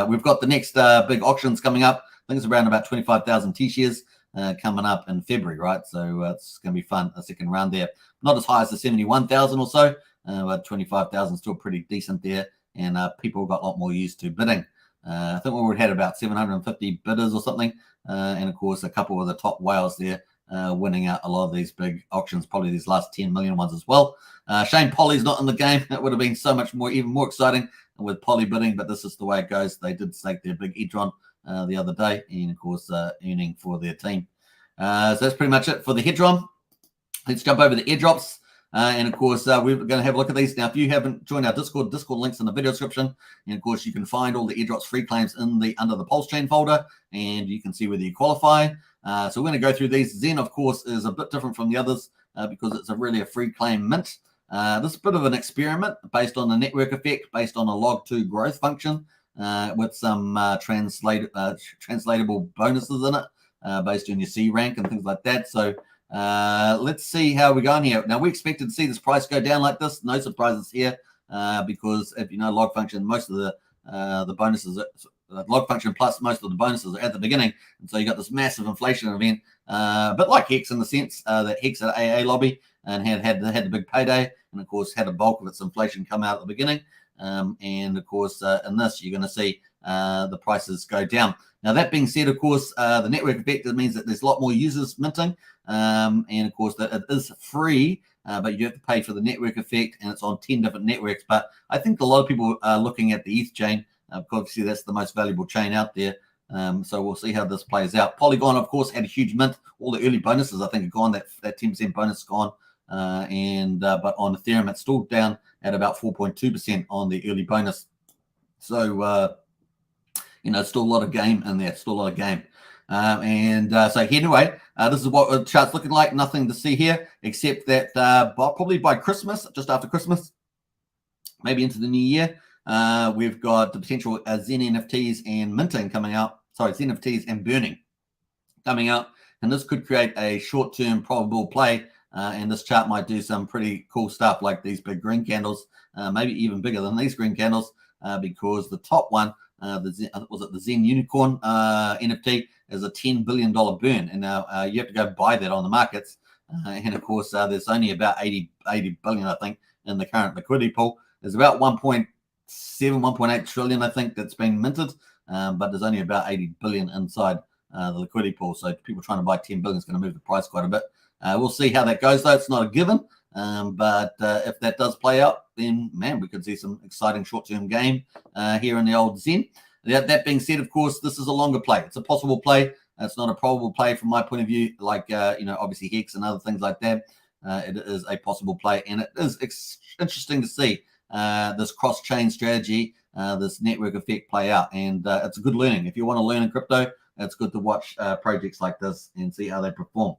We've got the next big auctions coming up. I think it's around about 25,000 T-shares coming up in February, right? So it's going to be fun, a second round there. Not as high as the 71,000 or so, but 25,000 still pretty decent there. And people got a lot more used to bidding. I think we had about 750 bidders or something. And of course, a couple of the top whales there winning out a lot of these big auctions, probably these last 10 million ones as well. Shame Polly's not in the game. It would have been so much more, even more exciting with Polly bidding, but this is the way it goes. They did stake their big Hedron the other day, and of course, earning for their team. So that's pretty much it for the Hedron. Let's jump over the airdrops. And of course, we're going to have a look at these. Now, if you haven't joined our Discord links in the video description. And of course, you can find all the airdrops free claims under the Pulsechain folder, and you can see whether you qualify. So we're going to go through these. Zen, of course, is a bit different from the others because it's really a free claim mint. This is a bit of an experiment based on the network effect, based on a log2 growth function with some translatable bonuses in it based on your C rank and things like that. So let's see how we're going here. Now, we expected to see this price go down like this. No surprises here because if you know log function, most of the bonuses, log function plus most of the bonuses are at the beginning. And so you got this massive inflation event, but like Hex in the sense that Hex at AA lobby and had the big payday, and of course had a bulk of its inflation come out at the beginning. And of course, in this, you're going to see the prices go down. Now, that being said, of course, the network effect means that there's a lot more users minting. And of course, that it is free but you do have to pay for the network effect, and it's on 10 different networks. But I think a lot of people are looking at the ETH chain, because obviously that's the most valuable chain out there. So we'll see how this plays out. Polygon, of course, had a huge mint. All the early bonuses, I think, are gone. That 10% bonus is gone. But on Ethereum, it's still down at about 4.2% on the early bonus. So, it's still a lot of game in there. Still a lot of game. So anyway, this is what the chart's looking like. Nothing to see here, except that probably by Christmas, just after Christmas, maybe into the new year, we've got the potential Zen NFTs and minting coming out. Sorry, Zen NFTs and burning coming out. And this could create a short-term probable play. And this chart might do some pretty cool stuff like these big green candles, maybe even bigger than these green candles, because the top one, the Zen Unicorn NFT, is a $10 billion burn. And now you have to go buy that on the markets. And of course, there's only about 80 billion, I think, in the current liquidity pool. There's about 1.7, 1.8 trillion, I think, that's been minted. But there's only about 80 billion inside the liquidity pool. So people trying to buy 10 billion is going to move the price quite a bit. We'll see how that goes, though. It's not a given. But if that does play out, then, man, we could see some exciting short-term game here in the old Zen. That being said, of course, this is a longer play. It's a possible play. It's not a probable play from my point of view, like, obviously Hex and other things like that. It is a possible play. And it is interesting to see this cross-chain strategy, this network effect play out. And it's a good learning. If you want to learn in crypto, it's good to watch projects like this and see how they perform.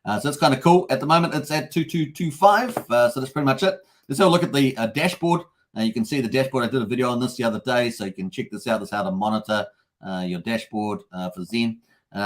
So that's kind of cool. At the moment, it's at 2225. So that's pretty much it. Let's have a look at the dashboard. You can see the dashboard. I did a video on this the other day, so you can check this out. This is how to monitor your dashboard for Zen.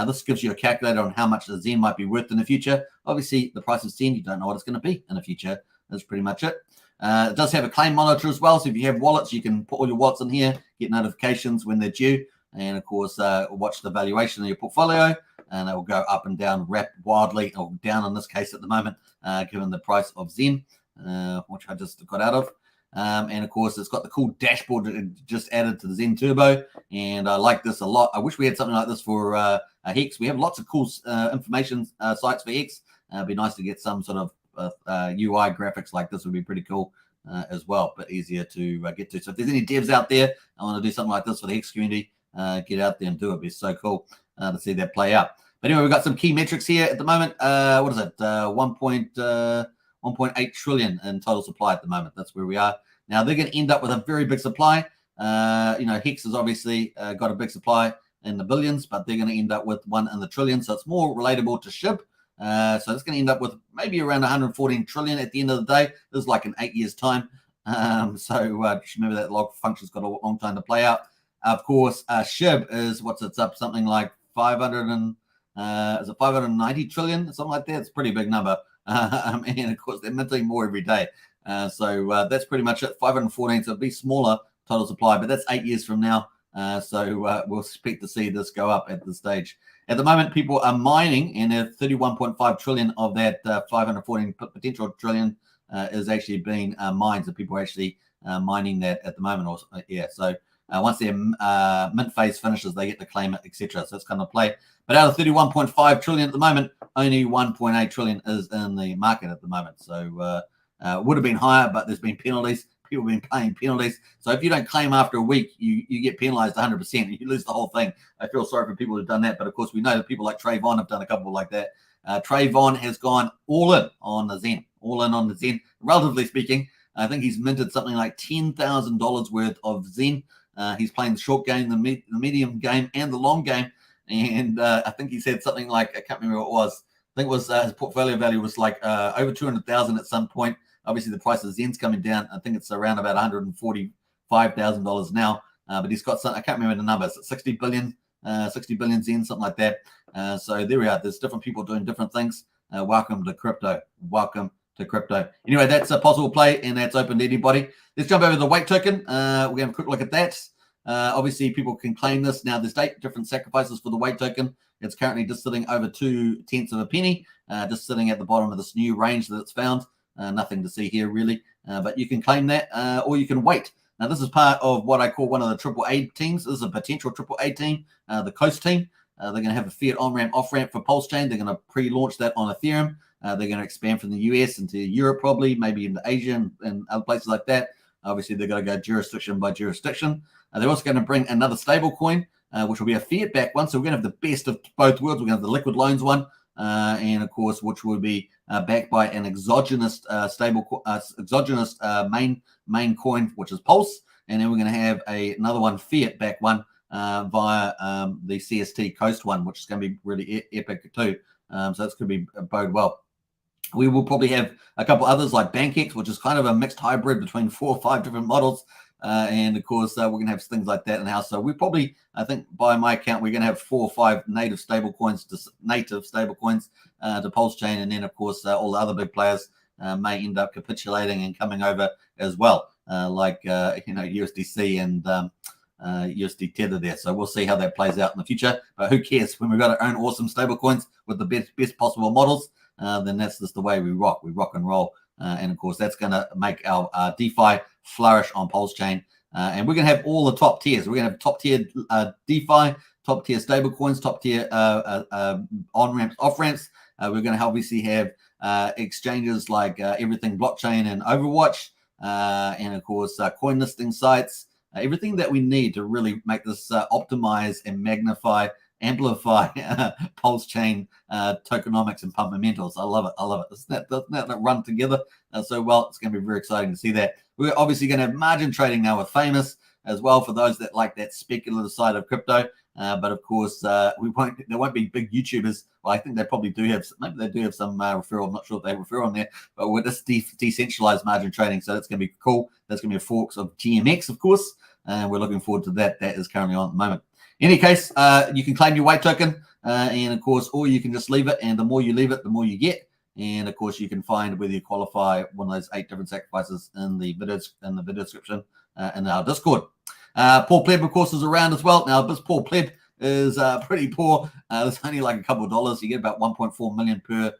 This gives you a calculator on how much the Zen might be worth in the future. Obviously, the price of Zen, you don't know what it's going to be in the future. That's pretty much it. It does have a claim monitor as well. So if you have wallets, you can put all your wallets in here, get notifications when they're due, and of course, watch the valuation of your portfolio. And it will go up and down wildly, or down in this case at the moment, given the price of Zen, which I just got out of. And of course, it's got the cool dashboard that it just added to the Zen Turbo. And I like this a lot. I wish we had something like this for Hex. We have lots of cool information sites for Hex. It'd be nice to get some sort of UI graphics like this would be pretty cool as well, but easier to get to. So if there's any devs out there, I want to do something like this for the Hex community, get out there and do it. It'd be so cool to see that play out. But anyway, we've got some key metrics here at the moment. What is it? 1.8 trillion in total supply at the moment. That's where we are. Now, they're going to end up with a very big supply. Hex has obviously got a big supply in the billions, but they're going to end up with one in the trillions. So it's more relatable to SHIB. So it's going to end up with maybe around 114 trillion at the end of the day. This is like in 8 years' time. So just remember that log function's got a long time to play out. Of course, SHIB is it's up something like 590 trillion, something like that. It's a pretty big number. And of course, they're minting more every day. So that's pretty much it. 514, so it'll be smaller total supply, but that's 8 years from now. So we'll expect to see this go up at this stage. At the moment, people are mining, and 31.5 trillion of that 514 potential trillion is actually being mined. So people are actually mining that at the moment. So once their mint phase finishes, they get to claim it, etc. So it's kind of play. But out of 31.5 trillion at the moment, only 1.8 trillion is in the market at the moment. So would have been higher, but there's been penalties. People have been paying penalties. So if you don't claim after a week, you get penalized 100%. You lose the whole thing. I feel sorry for people who've done that. But of course, we know that people like Trayvon have done a couple like that. Trayvon has gone all in on the Zen, Relatively speaking, I think he's minted something like $10,000 worth of Zen. He's playing the short game, the medium game, and the long game. And I think he said something like, I can't remember what it was. I think it was his portfolio value was like over 200,000 at some point. Obviously, the price of Zen's coming down. I think it's around about $145,000 now. But he's got some, I can't remember the numbers, 60 billion Zen, something like that. So there we are. There's different people doing different things. Welcome to crypto. Welcome to crypto. Anyway, that's a possible play, and that's open to anybody. Let's jump over to the weight token. We're going to have a quick look at that. Obviously, people can claim this. Now, there's 8 different sacrifices for the weight token. It's currently just sitting over 0.2 of a penny, just sitting at the bottom of this new range that it's found. Nothing to see here, really. But you can claim that, or you can wait. Now, this is part of what I call one of the AAA teams. This is a potential AAA team, the Coast team. They're going to have a fiat on-ramp, off-ramp for Pulsechain. They're going to pre-launch that on Ethereum. They're going to expand from the US into Europe, probably, maybe into Asia and other places like that. Obviously, they're going to go jurisdiction by jurisdiction. They're also going to bring another stable coin, which will be a fiat-backed one. So we're going to have the best of both worlds. We're going to have the liquid loans one, and of course, which will be backed by an exogenous main coin, which is Pulse. And then we're going to have another one, fiat-backed one, via the CST Coast one, which is going to be really epic too. So that's going to be bode well. We will probably have a couple others like BankX, which is kind of a mixed hybrid between 4 or 5 different models. And of course, we're going to have things like that in house. So we probably, I think by my count, we're going to have 4 or 5 native stable coins to Pulsechain. And then, of course, all the other big players may end up capitulating and coming over as well, like USDC and USD Tether there. So we'll see how that plays out in the future. But who cares? When we've got our own awesome stable coins with the best possible models, then that's just the way we rock. We rock and roll. And of course, that's going to make our DeFi flourish on Pulsechain. And we're going to have all the top tiers. We're going to have top tier DeFi, top tier stable coins, top tier on ramps, off ramps. We're going to obviously have exchanges like Everything Blockchain and Overwatch, and of course, coin listing sites. Everything that we need to really make this optimize and amplify Pulsechain tokenomics and fundamentals. I love it. I love it. Doesn't that run together so well? It's going to be very exciting to see that. We're obviously going to have margin trading now with Famous as well for those that like that speculative side of crypto. But of course, there won't be big YouTubers. Well, I think they probably do have, maybe they do have some referral. I'm not sure if they refer on there, but with this decentralized margin trading, so that's going to be cool. That's going to be a forks of GMX, of course, and we're looking forward to that. That is currently on at the moment. In any case, you can claim your weight token, and of course, or you can just leave it. And the more you leave it, the more you get. And of course, you can find whether you qualify one of those 8 different sacrifices in the video description in our Discord. Poor Pleb, of course, is around as well. Now, this Poor Pleb is pretty poor. There's only like a couple of dollars. You get about 1.4 million per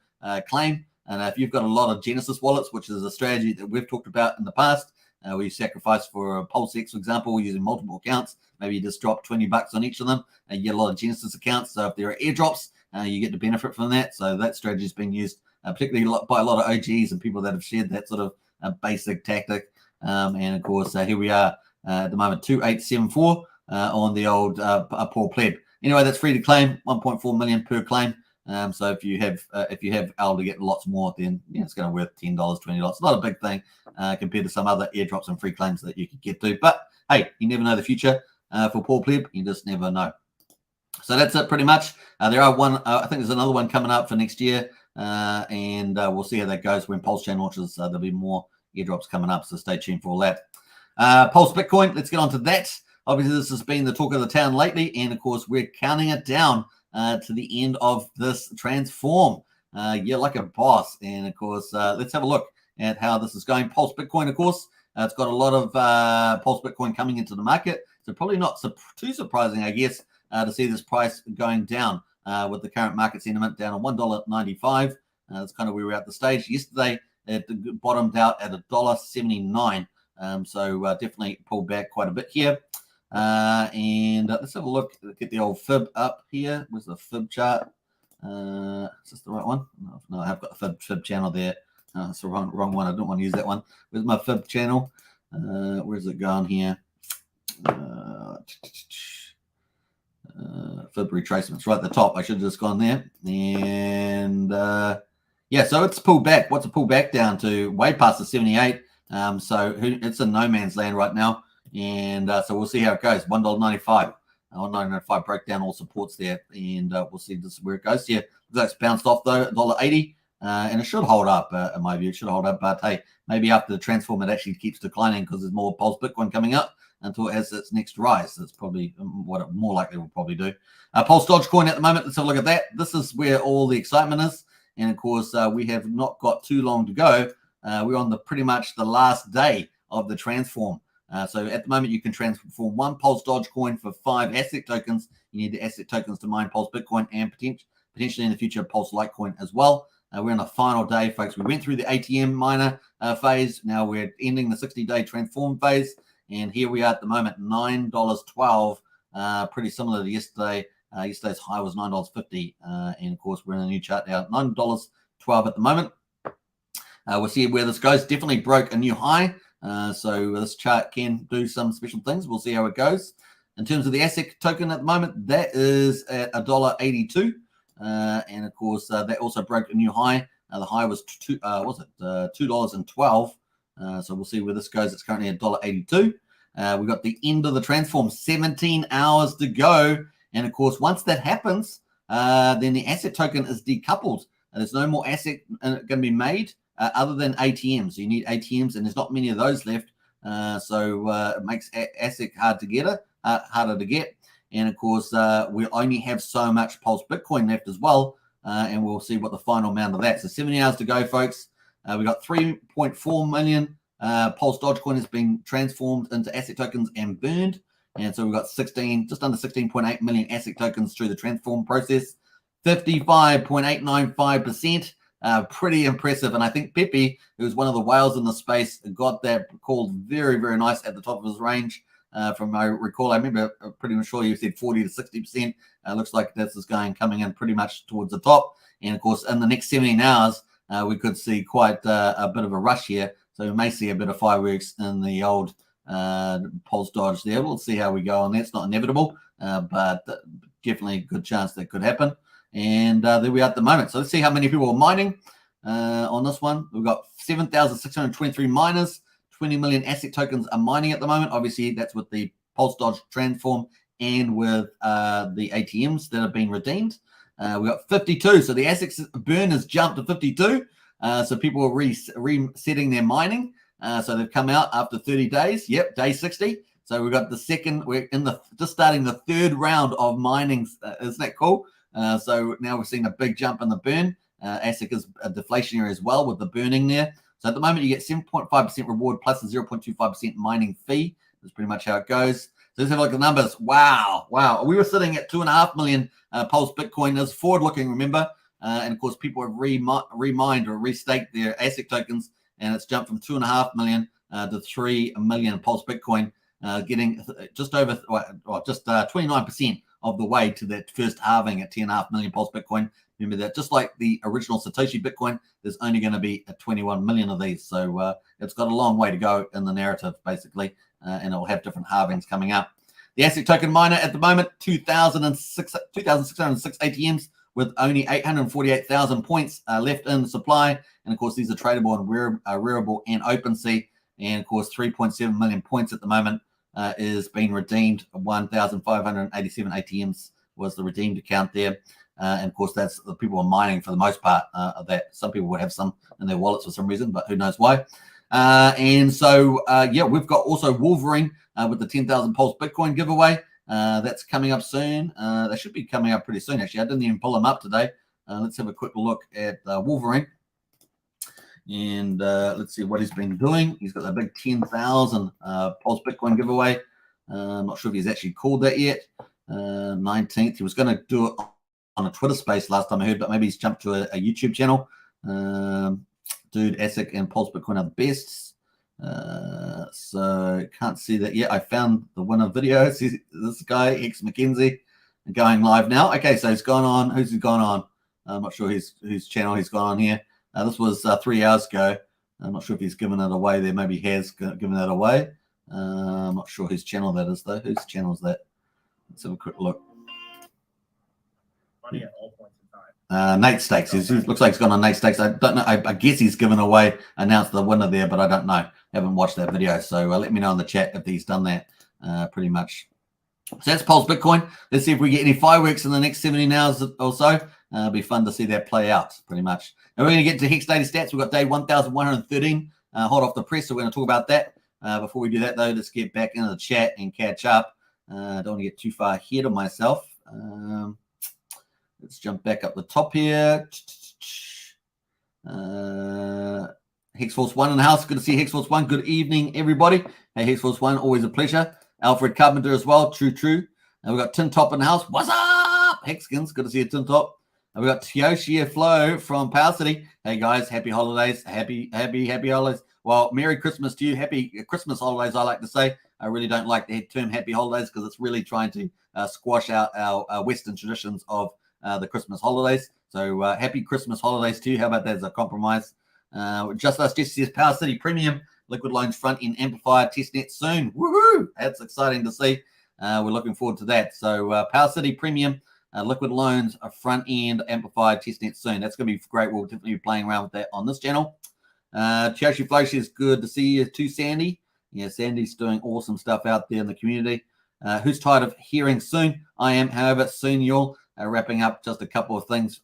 claim. And if you've got a lot of Genesis wallets, which is a strategy that we've talked about in the past, where you sacrifice for a PulseX, for example, using multiple accounts. Maybe you just drop $20 on each of them, and you get a lot of Genesis accounts. So if there are airdrops, you get to benefit from that. So that strategy is being used particularly by a lot of OGs and people that have shared that sort of basic tactic. And of course, here we are at the moment, 2874 on the old Poor Pleb. Anyway, that's free to claim, 1.4 million per claim. So if you have able to get lots more, then it's going to be worth $10, $20. It's not a big thing compared to some other airdrops and free claims that you could get to. But hey, you never know the future for Poor Pleb. You just never know. So that's it pretty much. There are I think there's another one coming up for next year, and we'll see how that goes when Pulsechain launches. There'll be more airdrops coming up, so stay tuned for all that. Pulse Bitcoin, let's get on to that. Obviously, this has been the talk of the town lately, and of course, we're counting it down to the end of this transform. You're like a boss. And of course, let's have a look at how this is going. Pulse Bitcoin, of course, it's got a lot of Pulse Bitcoin coming into the market. So probably not too surprising, I guess, to see this price going down with the current market sentiment down on $1.95. That's kind of where we're at the stage. Yesterday, it bottomed out at $1.79. So definitely pulled back quite a bit here. And let's have a look, get the old fib up here. Where's the fib chart? Is this the right one? No, I have got the fib channel there. It's the wrong one. I don't want to use that one. Where's my fib channel? Where's it gone here? Fib retracements right at the top. I should have just gone there. And yeah, so it's pulled back. What's it pulled back down to? Way past the 78. So it's in no man's land right now. And so we'll see how it goes. $1.95. $1.95 breakdown, all supports there. And we'll see this where it goes here. It's bounced off though, $1.80. And it should hold up, in my view. It should hold up. But hey, maybe after the transform, it actually keeps declining because there's more Pulse Bitcoin coming up until it has its next rise. That's probably what it more likely will probably do. Pulse Dogecoin at the moment. Let's have a look at that. This is where all the excitement is. And of course, we have not got too long to go. We're on pretty much the last day of the transform. So at the moment, you can transform 1 Pulse Dogecoin for 5 asset tokens. You need the asset tokens to mine Pulse Bitcoin and potentially in the future Pulse Litecoin as well. We're on the final day, folks. We went through the ATM miner phase. Now we're ending the 60-day transform phase. And here we are at the moment, $9.12. Pretty similar to yesterday. Yesterday's high was $9.50. And of course, we're in a new chart now, $9.12 12 at the moment. We'll see where this goes. Definitely broke a new high. So this chart can do some special things. We'll see how it goes. In terms of the ASIC token at the moment, that is at $1.82. And of course, that also broke a new high. The high was $2.12. So we'll see where this goes. It's currently at $1.82. We've got the end of the transform, 17 hours to go. And of course, once that happens, then the ASIC token is decoupled. There's no more ASIC going to be made other than ATMs. You need ATMs, and there's not many of those left. So it makes ASIC harder to get. And of course, we only have so much Pulse Bitcoin left as well. And we'll see what the final amount of that. So 70 hours to go, folks. We got 3.4 million Pulse Dogecoin has been transformed into ASIC tokens and burned. And so we've got just under 16.8 million ASIC tokens through the transform process. 55.895%. Pretty impressive. And I think Pepe, who's one of the whales in the space, got that called very, very nice at the top of his range. From my recall, I remember pretty much sure you said 40 to 60%. Looks like this is coming in pretty much towards the top. And of course, in the next 17 hours, we could see quite a bit of a rush here. So we may see a bit of fireworks in the old Pulse Dodge there. We'll see how we go on that. It's not inevitable, but definitely a good chance that could happen. And there we are at the moment. So let's see how many people are mining on this one. We've got 7,623 miners. 20 million ASIC tokens are mining at the moment. Obviously, that's with the Pulse Dodge transform and with the ATMs that have been redeemed. We got 52. So the ASIC burn has jumped to 52. So people are resetting their mining. So they've come out after 30 days. Yep, day 60. So we've got we're just starting the third round of mining. Isn't that cool? So now we're seeing a big jump in the burn. ASIC is deflationary as well with the burning there. So at the moment, you get 7.5% reward plus a 0.25% mining fee. That's pretty much how it goes. So let's have a look at the numbers. Wow. We were sitting at 2.5 million Pulse Bitcoin. That's forward-looking, remember. And of course, people have remined or restaked their ASIC tokens, and it's jumped from 2.5 million to 3 million Pulse Bitcoin, getting just 29% of the way to that first halving at 10.5 million Pulse Bitcoin. Remember that just like the original Satoshi Bitcoin, there's only going to be 21 million of these. So it's got a long way to go in the narrative, basically, and it'll have different halvings coming up. The ASIC token miner at the moment, 2,606 ATMs with only 848,000 points left in supply. And of course, these are tradable and wearable and OpenSea. And of course, 3.7 million points at the moment is being redeemed. 1,587 ATMs was the redeemed account there. And of course, that's the people are mining for the most part of that. Some people would have some in their wallets for some reason, but who knows why. And so, we've got also Wolverine with the 10,000 Pulse Bitcoin giveaway. That's coming up soon. They should be coming up pretty soon, actually. I didn't even pull them up today. Let's have a quick look at Wolverine. And let's see what he's been doing. He's got a big 10,000 Pulse Bitcoin giveaway. I'm not sure if he's actually called that yet. 19th. He was going to do it on a Twitter space last time I heard, but maybe he's jumped to a YouTube channel. Dude, ASIC and Pulse Bitcoin are the best. So can't see that yet. I found the winner video. This guy, X McKenzie, going live now. Okay, so he's gone on. Who's he gone on? I'm not sure whose channel he's gone on here. This was 3 hours ago. I'm not sure if he's given it away there. Maybe he has given that away. I'm not sure whose channel that is, though. Whose channel is that? Let's have a quick look. Money at all points in time. Nate Stakes. He looks like he's gone on Nate Stakes. I don't know. I guess he's given away, announced the winner there, but I don't know. Haven't watched that video. So let me know in the chat if he's done that pretty much. So that's Pulse Bitcoin. Let's see if we get any fireworks in the next 17 hours or so. It'll be fun to see that play out pretty much. Now we're going to get to Hex Data Stats. We've got day 1,113 hot off the press. So we're going to talk about that. Before we do that, though, let's get back into the chat and catch up. Don't want to get too far ahead of myself. Let's jump back up the top here. Hexforce One in the house. Good to see Hexforce One. Good evening, everybody. Hey, Hexforce One, always a pleasure. Alfred Carpenter as well. True. And we've got Tin Top in the house. What's up, Hexkins? Good to see you, Tin Top. And we've got Tyoshi Flow from Power City. Hey, guys, happy holidays. Happy holidays. Well, Merry Christmas to you. Happy Christmas holidays, I like to say. I really don't like the term happy holidays because it's really trying to squash out our Western traditions of the Christmas holidays. So happy Christmas holidays to you. How about that as a compromise? Just Us Jesse says Power City Premium liquid loans front end amplifier testnet soon. Woohoo! That's exciting to see. We're looking forward to that. So Power City Premium liquid loans front end amplifier testnet soon. That's going to be great. We'll definitely be playing around with that on this channel. Chiashi Flow says good to see you too, Sandy. Yeah, Sandy's doing awesome stuff out there in the community. Who's tired of hearing soon? I am, however, soon y'all. Wrapping up just a couple of things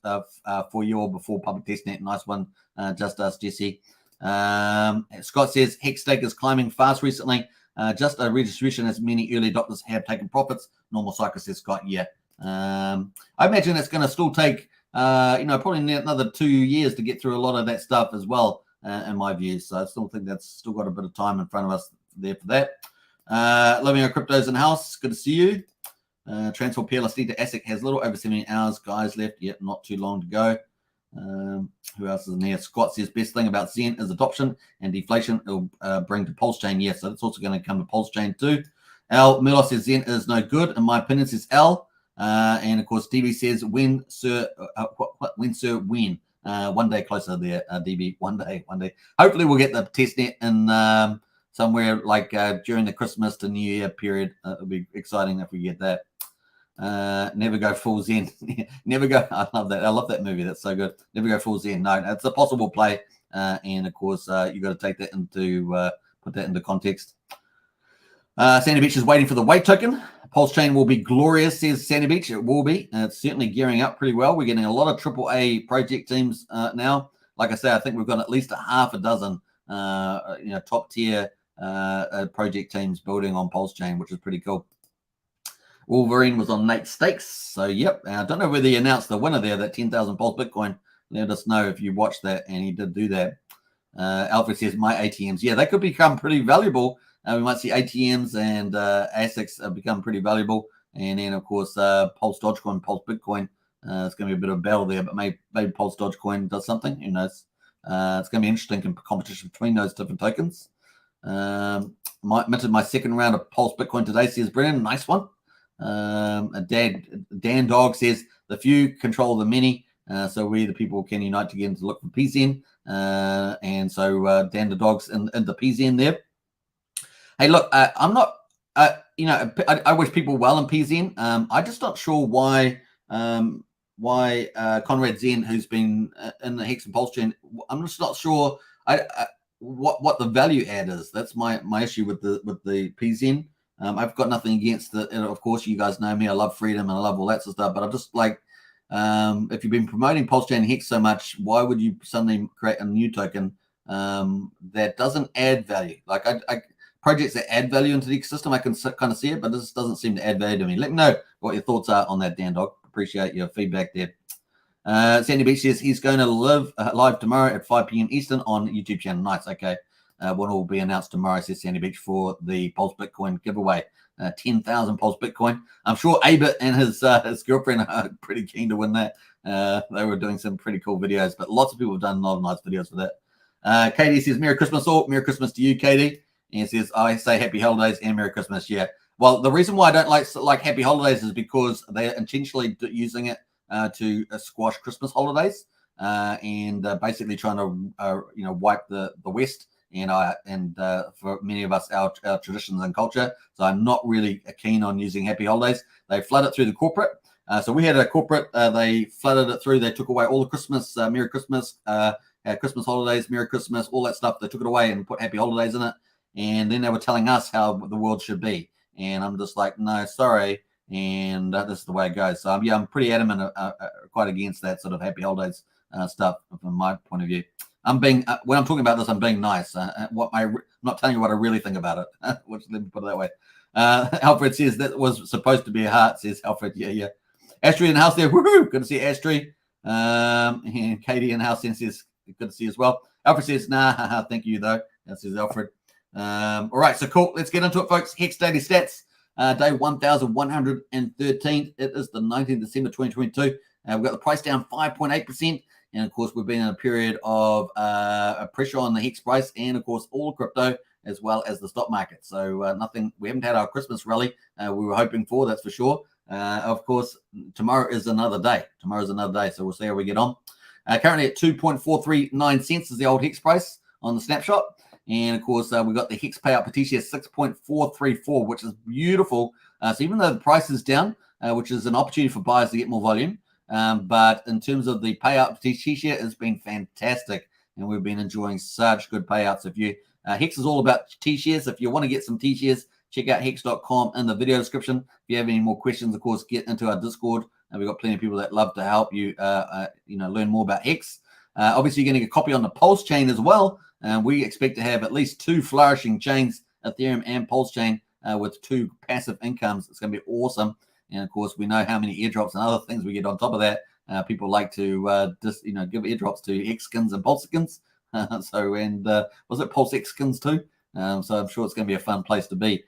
for you all before public testnet. Nice one, Just Us Jesse. Scott says Hex stake is climbing fast recently. Just a redistribution as many early adopters have taken profits. Normal cycle, says Scott. Yeah. I imagine it's going to still take, probably another 2 years to get through a lot of that stuff as well, in my view. So I still think that's still got a bit of time in front of us there for that. Living our cryptos in house. Good to see you. Transfer PLSD to ASIC has a little over 70 hours, guys, left. Yet not too long to go. Who else is in here? Scott says best thing about Zen is adoption and deflation it'll bring to Pulsechain. Yes, so it's also going to come to Pulsechain too. Al Milo says Zen is no good. In my opinion, says Al. And of course, DB says when, sir, when, sir, when. One day closer there, DB. One day. Hopefully, we'll get the testnet in somewhere like during the Christmas to New Year period. It'll be exciting if we get that. Never go full Zen. Never go. I love that. I love that movie. That's so good. Never go full Zen. No, it's a possible play. And of course, you got to take that into put that into context. Sandy Beach is waiting for the weight token. Pulsechain will be glorious, says Sandy Beach. It will be. It's certainly gearing up pretty well. We're getting a lot of AAA project teams now. Like I say, I think we've got at least a half a dozen, top tier project teams building on Pulsechain, which is pretty cool. Wolverine was on Nate Stakes. So, yep. I don't know whether he announced the winner there, that 10,000 Pulse Bitcoin. Let us know if you watched that, and he did do that. Alfred says, my ATMs. Yeah, they could become pretty valuable. We might see ATMs and ASICs become pretty valuable. And then, of course, Pulse Dogecoin, Pulse Bitcoin. It's going to be a bit of a battle there, but maybe Pulse Dogecoin does something. Who knows? It's going to be interesting competition between those different tokens. Minted my second round of Pulse Bitcoin today, says Brennan. Nice one. Dan Dog says the few control the many, so we the people can unite together to look for PZN, and so Dan the Dog's in the PZN there. Hey, look, I'm not, I wish people well in PZN. I'm just not sure why Conrad Zen, who's been in the Hex and Pulsechain, I'm just not sure what the value add is. That's my issue with the PZN. I've got nothing against it. And of course, you guys know me. I love freedom and I love all that sort of stuff. But I'm just like, if you've been promoting Pulsechain and Hex so much, why would you suddenly create a new token that doesn't add value? Like projects that add value into the ecosystem, I can kind of see it, but this doesn't seem to add value to me. Let me know what your thoughts are on that, Dan Dog. Appreciate your feedback there. Sandy Beach says he's going to live tomorrow at 5 p.m. Eastern on YouTube channel. Nice. Okay. One will be announced tomorrow, says Sandy Beach, for the Pulse Bitcoin giveaway. 10,000 Pulse Bitcoin. I'm sure Abit and his girlfriend are pretty keen to win that. They were doing some pretty cool videos, but lots of people have done a lot of nice videos for that. Katie says, Merry Christmas all. Merry Christmas to you, Katie. And says, I say Happy Holidays and Merry Christmas. Yeah. Well, the reason why I don't like Happy Holidays is because they're intentionally using it to squash Christmas holidays and basically trying to, wipe the West. And for many of us, our traditions and culture. So I'm not really keen on using Happy Holidays. They flood it through the corporate. So we had a corporate, they flooded it through. They took away all the Christmas, Merry Christmas, Christmas holidays, Merry Christmas, all that stuff. They took it away and put Happy Holidays in it. And then they were telling us how the world should be. And I'm just like, no, sorry. And this is the way it goes. So I'm pretty adamant, quite against that sort of Happy Holidays stuff from my point of view. I'm being when I'm talking about this, I'm being nice. I'm not telling you what I really think about it. Let me put it that way. Alfred says that was supposed to be a heart. Says Alfred, yeah. Astrid in the house there, woohoo! Good to see Astrid. And Katie in the house says good to see you as well. Alfred says nah, thank you though. That says Alfred. All right, so cool. Let's get into it, folks. Hex daily stats. Day 1,113. It is the 19th December 2022. We've got the price down 5.8%. And of course, we've been in a period of pressure on the Hex price and, of course, all crypto as well as the stock market. So nothing, we haven't had our Christmas rally we were hoping for, that's for sure. Of course, tomorrow is another day. So we'll see how we get on. Currently at 2.439 cents is the old Hex price on the snapshot. And of course, we've got the Hex payout per TCS 6.434, which is beautiful. So even though the price is down, which is an opportunity for buyers to get more volume, but in terms of the payout per TCS, it's been fantastic. And we've been enjoying such good payouts. If you Hex is all about T-shares. If you want to get some T-shares, check out hex.com in the video description. If you have any more questions, of course, get into our Discord. And we've got plenty of people that love to help you, learn more about Hex. Obviously, you're getting a copy on the Pulsechain as well. We expect to have at least 2 flourishing chains, Ethereum and Pulsechain, with 2 passive incomes. It's going to be awesome. And of course, we know how many airdrops and other things we get on top of that. People like to give airdrops to Hex skins and Pulseskins. Was it Pulse X skins too? So I'm sure it's going to be a fun place to be,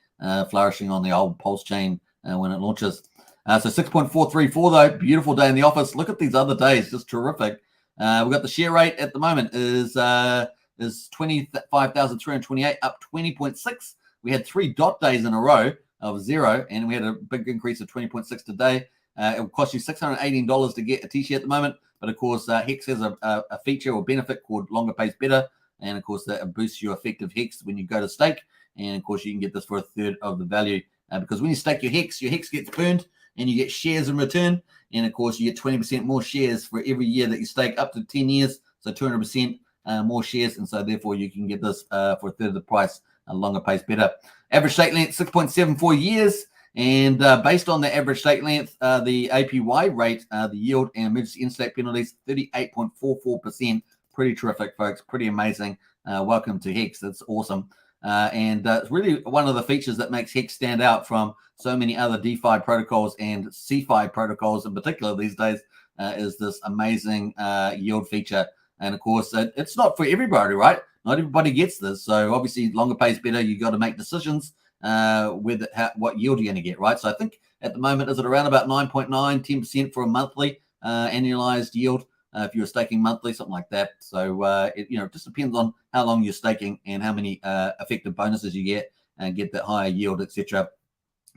flourishing on the old Pulsechain when it launches. So 6.434 though, beautiful day in the office. Look at these other days, just terrific. We've got the share rate at the moment is 25,328, up 20.6. We had 3 dot days in a row of 0, and we had a big increase of 20.6 today. It will cost you $618 to get a T-shirt at the moment. But of course, Hex has a feature or benefit called longer pays better. And of course, that boosts your effective Hex when you go to stake. And of course, you can get this for a third of the value. Because when you stake your Hex gets burned and you get shares in return. And of course, you get 20% more shares for every year that you stake up to 10 years. So 200% more shares. And so therefore, you can get this for a third of the price. Longer pays better. Average stake length, 6.74 years. And based on the average stake length, the APY rate, the yield and emergency in-stake penalties, 38.44%. Pretty terrific, folks. Pretty amazing. Welcome to Hex. That's awesome. And it's really one of the features that makes Hex stand out from so many other DeFi protocols and CeFi protocols in particular these days, is this amazing yield feature. And of course, it's not for everybody, right? Not everybody gets this. So obviously, longer pays better. You got to make decisions with what yield you're going to get, right? So I think at the moment, is it around about 9.9, 10% for a monthly annualized yield if you're staking monthly, something like that. So it just depends on how long you're staking and how many effective bonuses you get and get that higher yield, etc.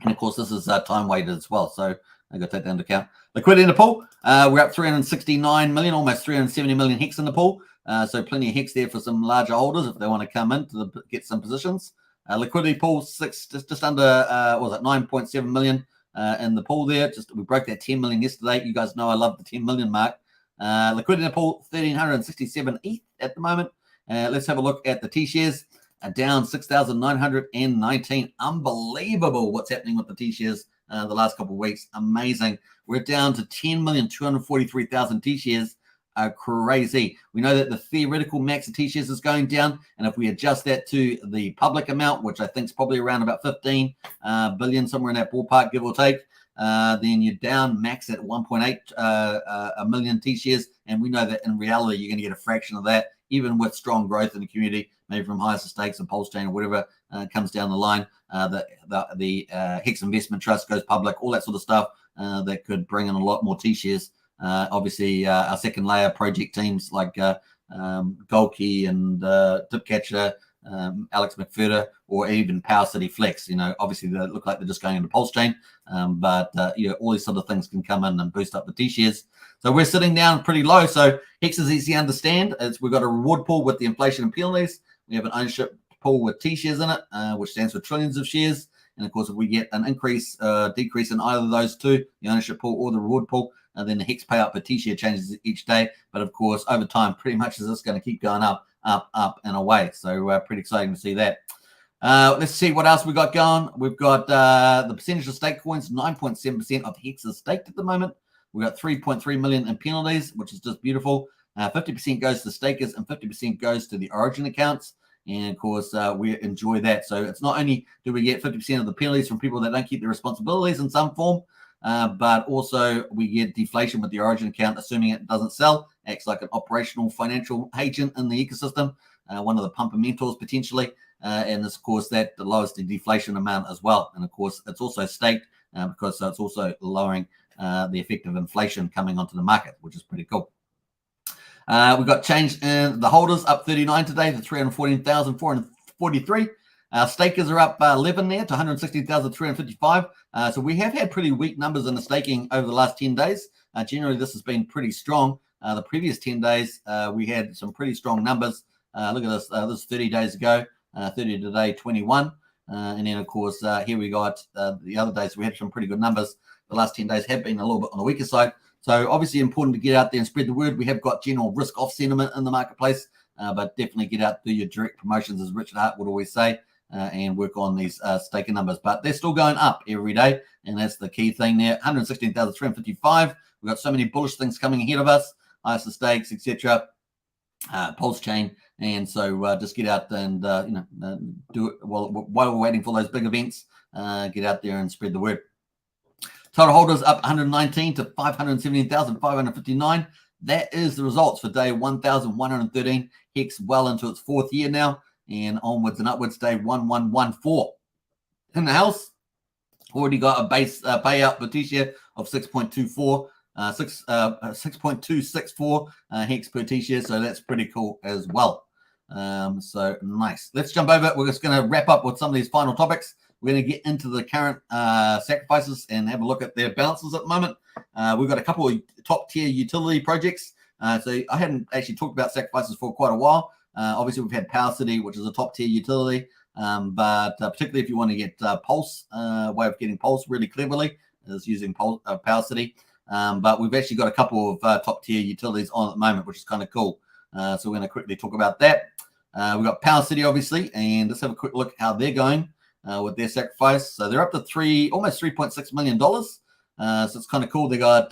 And of course, this is time weighted as well. So I got to take that into account. Liquidity in the pool, we're up 369 million, almost 370 million Hex in the pool. So plenty of Hex there for some larger holders if they want to come in to get some positions. Liquidity pool just under 9.7 million in the pool there. We broke that 10 million yesterday. You guys know I love the 10 million mark. Liquidity in the pool 1,367 ETH at the moment. Let's have a look at the T-shares. Down 6,919. Unbelievable what's happening with the T-shares the last couple of weeks. Amazing. We're down to 10,243,000 T-shares. Crazy. We know that the theoretical max of T-shares is going down, and if we adjust that to the public amount, which I think is probably around about 15 billion, somewhere in that ballpark, give or take, then you're down max at 1.8 a million T-shares, and we know that in reality you're going to get a fraction of that, even with strong growth in the community, maybe from highest stakes and Pulsechain or whatever comes down the line. The Hex Investment Trust goes public, all that sort of stuff that could bring in a lot more T-shares. Obviously, our second layer project teams like Golkey and Tipcatcher, Alex McFurter, or even Power City Flex. Obviously they look like they're just going into Pulsechain, but all these sort of things can come in and boost up the T-shares. So we're sitting down pretty low. So Hex is easy to understand. We've got a reward pool with the inflation and penalties. We have an ownership pool with T-shares in it, which stands for trillions of shares. And of course, if we get an increase, decrease in either of those two, the ownership pool or the reward pool, and then the Hex payout per T-share changes each day. But of course, over time, pretty much is this going to keep going up, and away. So pretty exciting to see that. Let's see what else we got going. We've got the percentage of stake coins, 9.7% of Hex is staked at the moment. We've got 3.3 million in penalties, which is just beautiful. 50% goes to stakers and 50% goes to the origin accounts. And of course, we enjoy that. So it's not only do we get 50% of the penalties from people that don't keep their responsibilities in some form, but also we get deflation with the origin account, assuming it doesn't sell, acts like an operational financial agent in the ecosystem, one of the pumper mentors potentially. And of course, that lowers the deflation amount as well. And of course, it's also staked because it's also lowering the effective inflation coming onto the market, which is pretty cool. We got change in the holders up 39 today to 314,443. Our stakers are up 11 there to 116,355. So we have had pretty weak numbers in the staking over the last 10 days. Generally, this has been pretty strong. The previous 10 days, we had some pretty strong numbers. Look at this. This is 30 days ago, 30 today, 21. And then, of course, here we got the other days. We had some pretty good numbers. The last 10 days have been a little bit on the weaker side. So obviously important to get out there and spread the word. We have got general risk off sentiment in the marketplace, but definitely get out, do your direct promotions, as Richard Hart would always say, and work on these staker numbers. But they're still going up every day, and that's the key thing there. 116,355. We've got so many bullish things coming ahead of us, ISA stakes, etc. Pulsechain, and so just get out and do it while we're waiting for those big events. Get out there and spread the word. Total holders up 119 to 517,559. That is the results for day 1,113. Hex well into its 4th year now, and onwards and upwards. Day 1114 in the house. Already got a base payout per T-share of 6.24. 6.264 hex per T-share, so that's pretty cool as well. So nice. Let's jump over. We're just going to wrap up with some of these final topics. We're going to get into the current sacrifices and have a look at their balances at the moment. We've got a couple of top tier utility projects. So I hadn't actually talked about sacrifices for quite a while. Obviously, we've had Power City, which is a top tier utility, but particularly if you want to get Pulse, way of getting Pulse really cleverly is using Power City. But we've actually got a couple of top tier utilities on at the moment, which is kind of cool. So we're going to quickly talk about that. We've got Power City, obviously, and let's have a quick look how they're going with their sacrifice. So they're up to almost $3.6 million. So it's kind of cool. They got,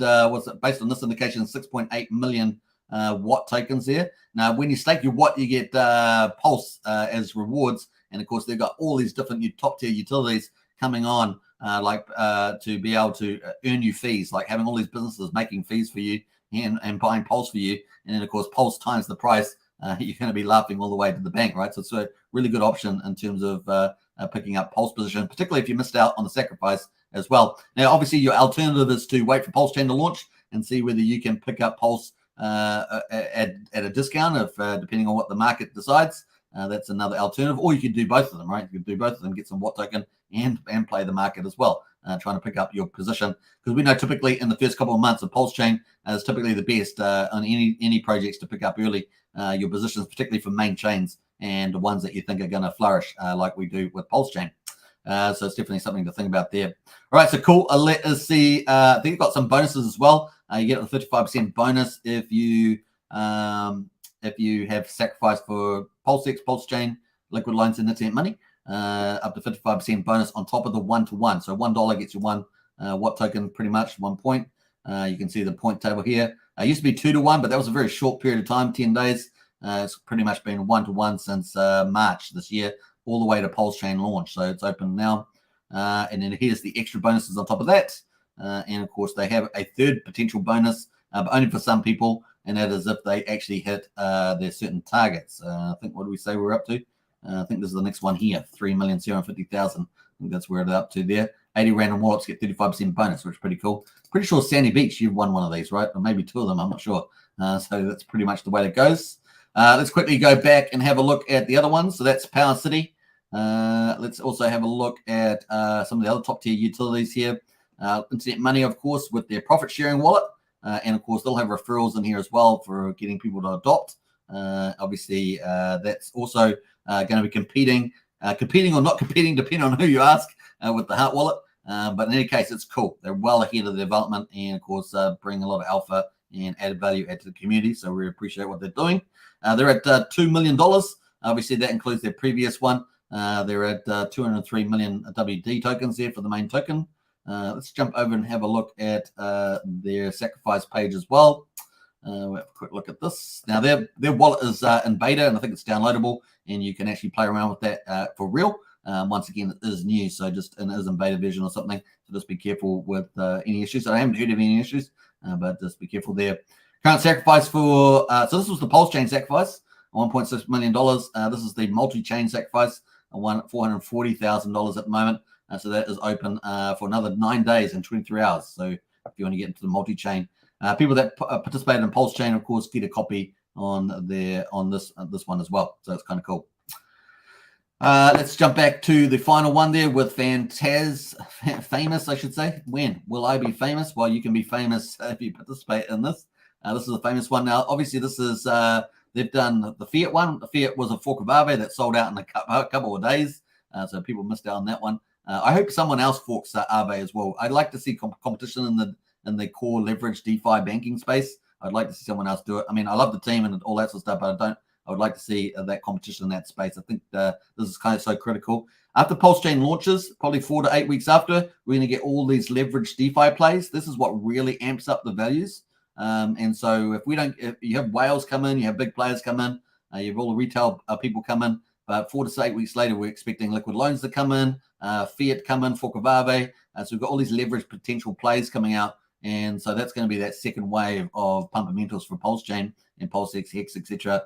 based on this indication, 6.8 million watt tokens there. Now, when you stake your watt, you get Pulse as rewards. And of course, they've got all these different top tier utilities coming on. To be able to earn you fees, like having all these businesses making fees for you and buying Pulse for you. And then, of course, Pulse times the price, you're going to be laughing all the way to the bank, right? So it's a really good option in terms of picking up Pulse position, particularly if you missed out on the sacrifice as well. Now, obviously, your alternative is to wait for Pulsechain to launch and see whether you can pick up Pulse at a discount, depending on what the market decides. That's another alternative, or you could do both of them, right? You could do both of them, get some watt token and play the market as well, trying to pick up your position. Because we know typically in the first couple of months of Pulsechain is typically the best on any projects to pick up early your positions, particularly for main chains and the ones that you think are going to flourish like we do with Pulsechain. So it's definitely something to think about there. All right, so cool. Let us see. I think you've got some bonuses as well. You get a 55% bonus if you have sacrificed for Pulsex, Pulsechain, Liquid Loans, and Internet Money. Up to 55% bonus on top of the 1-to-1. So $1 gets you one watt token, pretty much 1 point. You can see the point table here. It used to be 2-to-1, but that was a very short period of time, 10 days. It's pretty much been 1-to-1 since March this year, all the way to Pulsechain launch. So it's open now. And then here's the extra bonuses on top of that. And of course, they have a third potential bonus, but only for some people. And that is if they actually hit their certain targets. I think, what do we say we're up to? I think this is the next one here, 3,750,000. I think that's where they're up to there. 80 random wallets get 35% bonus, which is pretty cool. Pretty sure Sandy Beach, you've won one of these, right? Or maybe two of them, I'm not sure. So that's pretty much the way it goes. Let's quickly go back and have a look at the other ones. So that's Power City. Let's also have a look at some of the other top tier utilities here. Internet Money, of course, with their profit sharing wallet. And of course, they'll have referrals in here as well for getting people to adopt. Obviously, that's also going to be competing or not competing, depending on who you ask, with the Heart wallet. But in any case, it's cool. They're well ahead of the development and, of course, bring a lot of alpha and added value to the community. So we appreciate what they're doing. They're at $2 million. Obviously, that includes their previous one. They're at 203 million WD tokens there for the main token. Let's jump over and have a look at their sacrifice page as well. We'll have a quick look at this. Now, their wallet is in beta, and I think it's downloadable, and you can actually play around with that for real. Once again, it is new, so just it is in beta version or something. So just be careful with any issues. I haven't heard of any issues, but just be careful there. Current sacrifice for so this was the Pulsechain sacrifice, $1.6 million. This is the multi-chain sacrifice, $440,000 at the moment. So that is open for another 9 days and 23 hours. So if you want to get into the multi-chain, people that participated in Pulsechain, of course, get a copy on this one as well. So it's kind of cool. Let's jump back to the final one there with famous, I should say. When will I be famous? Well, you can be famous if you participate in this. This is a famous one. Now, obviously, this is they've done the Fiat one. The Fiat was a fork of Aave that sold out in a couple of days, so people missed out on that one. I hope someone else forks Aave as well. I'd like to see competition in the core leverage DeFi banking space. I'd like to see someone else do it. I mean, I love the team and all that sort of stuff, but I would like to see that competition in that space. I think this is kind of so critical. After Pulsechain launches, probably 4 to 8 weeks after, we're going to get all these leveraged DeFi plays. This is what really amps up the values. And so if you have whales come in, you have big players come in, you have all the retail people come in, but 4 to 8 weeks later, we're expecting liquid loans to come in, Fiat come in, fork of Aave. So we've got all these leveraged potential plays coming out. And so that's going to be that second wave of fundamentals for Pulsechain and PulseX, Hex, etc.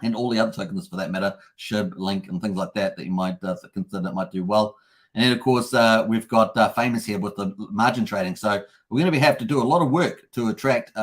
And all the other tokens for that matter, SHIB, Link, and things like that you might consider that might do well. And then, of course, we've got Famous here with the margin trading. So we're going to have to do a lot of work to attract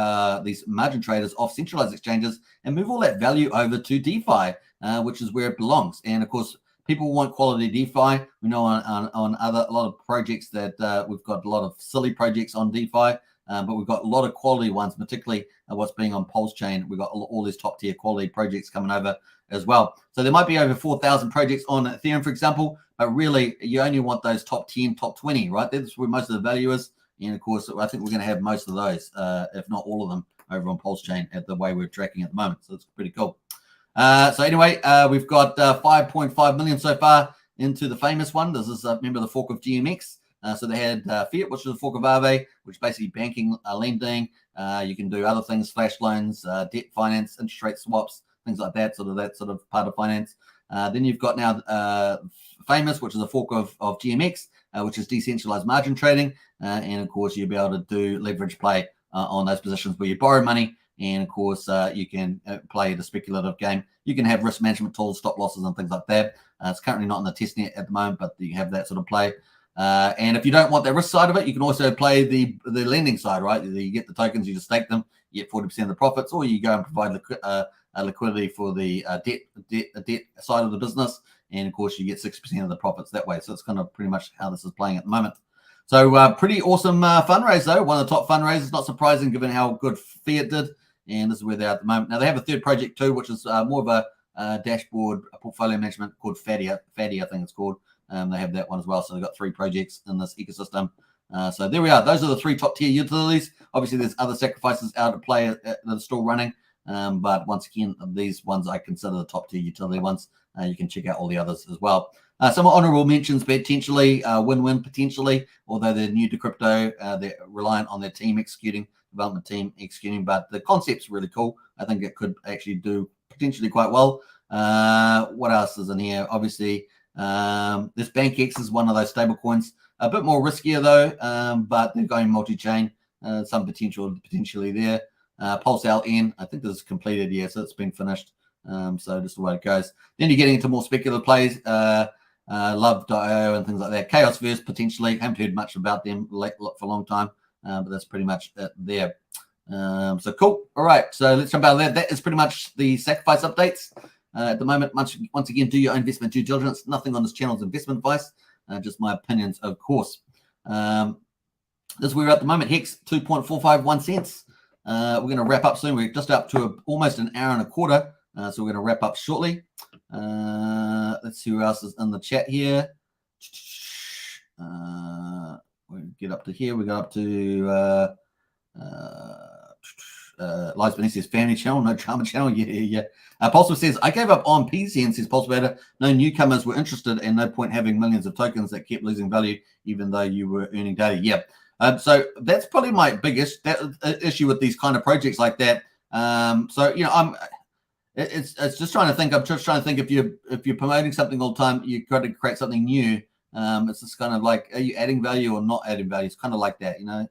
these margin traders off centralized exchanges and move all that value over to DeFi, which is where it belongs. And, of course, people want quality DeFi. We know on a lot of projects that we've got a lot of silly projects on DeFi. But we've got a lot of quality ones, particularly what's being on Pulsechain. We've got all these top tier quality projects coming over as well. So there might be over 4,000 projects on Ethereum, for example, but really you only want those top 10, top 20, right? That's where most of the value is. And of course, I think we're going to have most of those, if not all of them, over on Pulsechain at the way we're tracking at the moment. So it's pretty cool. So anyway, we've got 5.5 million so far into the famous one. This is, remember, the fork of GMX. So they had Fiat, which is a fork of Aave, which is basically banking, lending. You can do other things, flash loans, debt finance, interest rate swaps, things like that. That sort of part of finance. Then you've got now Famous, which is a fork of GMX, which is decentralized margin trading. And of course, you'll be able to do leverage play on those positions where you borrow money. And of course, you can play the speculative game. You can have risk management tools, stop losses, and things like that. It's currently not in the testnet at the moment, but you have that sort of play. And if you don't want the risk side of it, you can also play the lending side, right? You get the tokens, you just stake them, you get 40% of the profits, or you go and provide liquidity for the debt side of the business. And of course, you get 6% of the profits that way. So it's kind of pretty much how this is playing at the moment. So pretty awesome fundraise, though. One of the top fundraisers, not surprising given how good Fiat did. And this is where they are at the moment. Now, they have a third project too, which is more of a dashboard, a portfolio management called Fatty, I think it's called. They have that one as well. So they've got 3 projects in this ecosystem. So there we are. Those are the 3 top tier utilities. Obviously, there's other sacrifices out at play that are still running. But once again, these ones I consider the top tier utility ones. You can check out all the others as well. Some honorable mentions, potentially win-win, potentially, although they're new to crypto. They're reliant on their team executing, development team executing. But the concept's really cool. I think it could actually do potentially quite well. What else is in here? Obviously, this BankX is one of those stable coins, a bit more riskier though, but they're going multi-chain, some potentially there. Pulse LN, I think this is completed, yeah, so it's been finished. So just the way it goes. Then you're getting into more speculative plays, Love.io and things like that. Chaosverse potentially, haven't heard much about them for a long time, but that's pretty much it there. So cool. All right, so let's jump out of that. That is pretty much the sacrifice updates. At the moment, once again, do your own investment due diligence. Nothing on this channel is investment advice, just my opinions, of course. This is where we're at the moment. Hex, 2.451 cents. We're going to wrap up soon. We're just up to almost an hour and a quarter, so we're going to wrap up shortly. Let's see who else is in the chat here. We'll get up to here. We got up to Lives Benicia's family channel, no drama channel. Yeah. Pulsar says, I gave up on PCN, says Pulsar. No newcomers were interested and no point having millions of tokens that kept losing value even though you were earning data. Yeah. So that's probably my biggest issue with these kind of projects like that. So, you know, it's just trying to think. I'm just trying to think if you're promoting something all the time, you've got to create something new. It's just kind of like, are you adding value or not adding value? It's kind of like that, you know.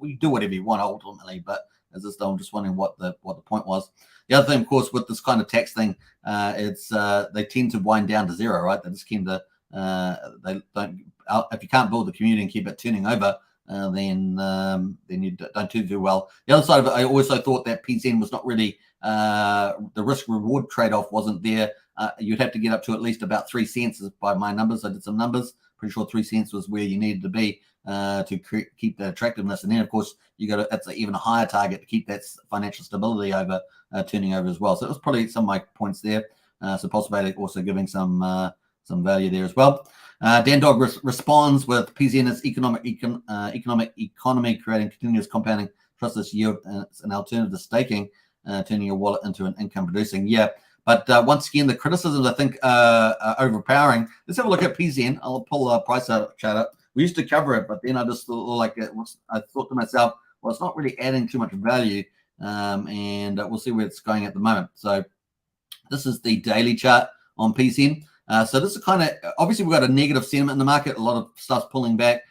We do whatever you want ultimately, but as this, I'm just wondering what the point was. The other thing, of course, with this kind of tax thing, it's they tend to wind down to zero, right? They just tend to they don't. If you can't build the community and keep it turning over, then you don't do very well. The other side of it, I also thought that PZN was not really the risk reward trade off wasn't there you'd have to get up to at least about 3 cents by my numbers. I did some numbers. Pretty sure 3 cents was where you needed to be to keep the attractiveness. And then, of course, it's an even higher target to keep that financial stability over turning over as well. So it was probably some of my points there. So Pulse Beta also giving some value there as well. Dan Dog responds with PZN is economy creating continuous compounding trustless yield. It's an alternative to staking, turning your wallet into an income producing. Yeah. But once again, the criticisms, I think, are overpowering. Let's have a look at PZN. I'll pull the price chart up. We used to cover it, but then I just thought, I thought to myself, well, it's not really adding too much value, and we'll see where it's going at the moment. So this is the daily chart on PZN. So this is kind of, obviously, we've got a negative sentiment in the market. A lot of stuff's pulling back,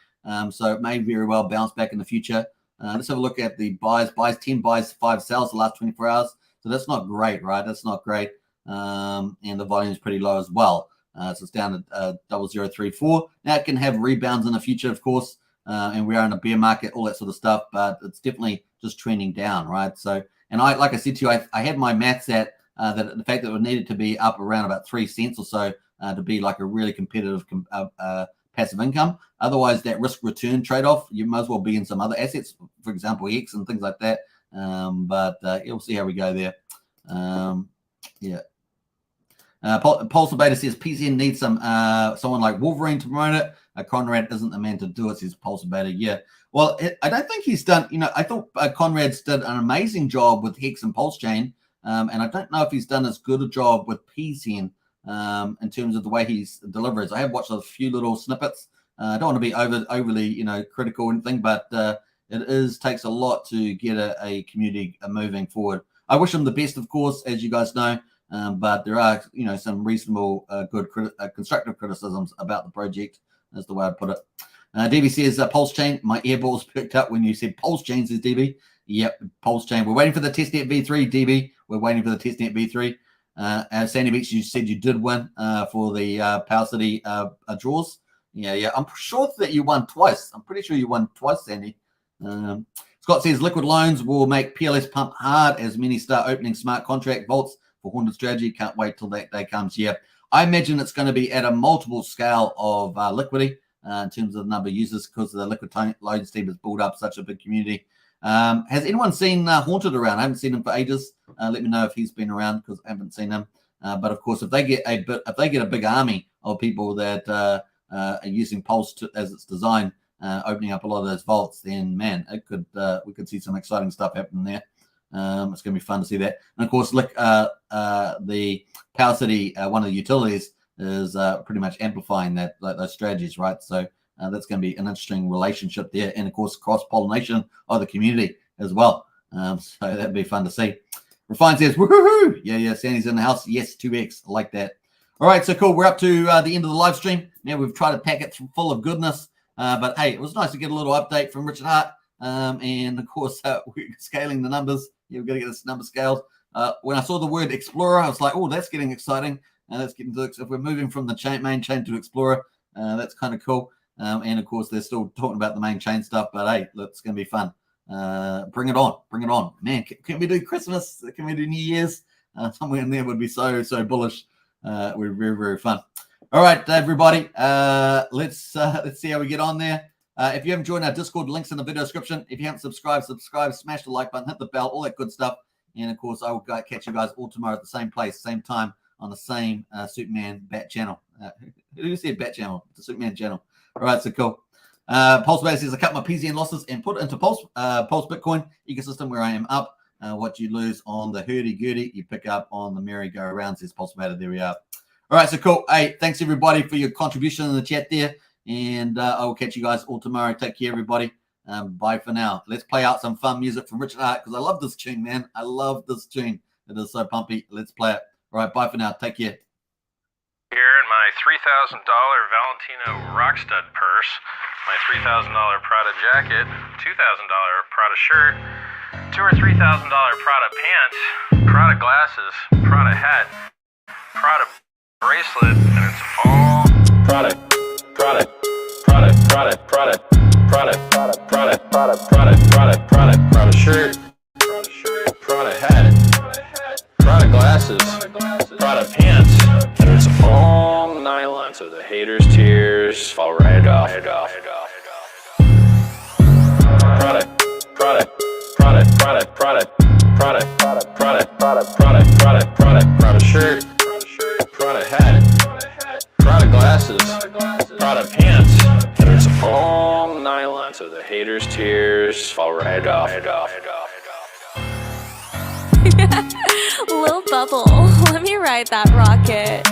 so it may very well bounce back in the future. Let's have a look at the buys, 10 buys, 5 sells the last 24 hours. So that's not great, right? That's not great. And the volume is pretty low as well. So it's down to 0034. Now it can have rebounds in the future, of course, and we are in a bear market, all that sort of stuff, but it's definitely just trending down, right? So, and like I said to you, I had my maths at that the fact that it needed to be up around about 3 cents or so to be like a really competitive passive income. Otherwise, that risk return trade-off, you might as well be in some other assets, for example, Hex and things like that. But you'll see how we go there. Yeah. Pulse Beta says PZN needs someone like Wolverine to promote it. Conrad isn't the man to do it, says Pulse Beta. Yeah. Well, I don't think he's done, I thought Conrad's did an amazing job with Hex and Pulsechain. And I don't know if he's done as good a job with PZN in terms of the way he delivers. I have watched a few little snippets. I don't want to be overly, critical or anything, but it takes a lot to get a community moving forward. I wish him the best, of course, as you guys know. But there are, some reasonable, good, constructive criticisms about the project, is the way I'd put it. DB says, Pulsechain, my earballs perked up when you said Pulsechain, says DB. Yep, Pulsechain. We're waiting for the testnet V3, DB. We're waiting for the testnet V3. Sandy Beach, you said you did win for the Power City draws. Yeah. I'm sure that you won twice. I'm pretty sure you won twice, Sandy. Scott says, liquid loans will make PLS pump hard as many start opening smart contract vaults for Haunted Strategy. Can't wait till that day comes. Yeah, I imagine it's going to be at a multiple scale of liquidity in terms of the number of users because the liquid loans team has built up such a big community. Has anyone seen Haunted around? I haven't seen him for ages. Let me know if he's been around because I haven't seen him. But of course, if they get a big army of people that are using Pulse as it's designed, opening up a lot of those vaults, then man, we could see some exciting stuff happening there. It's going to be fun to see that. And of course, look, the Power City, one of the utilities, is pretty much amplifying those strategies, right? So that's going to be an interesting relationship there, and of course, cross-pollination of the community as well. So that'd be fun to see. Refine says, woohoo! Yeah, Sandy's in the house. Yes, 2x. I like that. All right, so cool. We're up to the end of the live stream. Now we've tried to pack it full of goodness. But hey, it was nice to get a little update from Richard Hart. And of course, we're scaling the numbers. We've got to get this number scaled. When I saw the word Explorer, I was like, oh, that's getting exciting. Let's get into it. So if we're moving from the main chain to Explorer, that's kind of cool. And of course, they're still talking about the main chain stuff. But hey, it's going to be fun. Bring it on. Man, can we do Christmas? Can we do New Year's? Somewhere in there would be so bullish. We're very, very fun. All right, everybody. Let's see how we get on there. If you haven't joined our Discord, links in the video description. If you haven't subscribed, smash the like button, hit the bell, all that good stuff. And of course, I will catch you guys all tomorrow at the same place, same time, on the same Superman Bat channel. Who said Bat channel? The Superman channel. All right, so cool. Pulse Beta says, I cut my PZN losses and put it into Pulse Bitcoin ecosystem where I am up. What you lose on the hurdy-gurdy, you pick up on the merry-go-round, says Pulse Beta. There we are. All right, so cool. Hey, thanks, everybody, for your contribution in the chat there. And I will catch you guys all tomorrow. Take care, everybody. Bye for now. Let's play out some fun music from Richard Hart because I love this tune, man. I love this tune. It is so pumpy. Let's play it. All right, bye for now. Take care. Here in my $3,000 Valentino Rockstud purse, my $3,000 Prada jacket, $2,000 Prada shirt, $2,000 or $3,000 Prada pants, Prada glasses, Prada hat, Prada bracelet, and it's all Prada shirt, Prada hat, Prada glasses, Prada pants. nylon, so the haters' tears fall right off. Product shirt, product hat, product glasses, product pants. And it's all nylon, so the haters' tears fall right off. Lil Bubble, let me ride that rocket.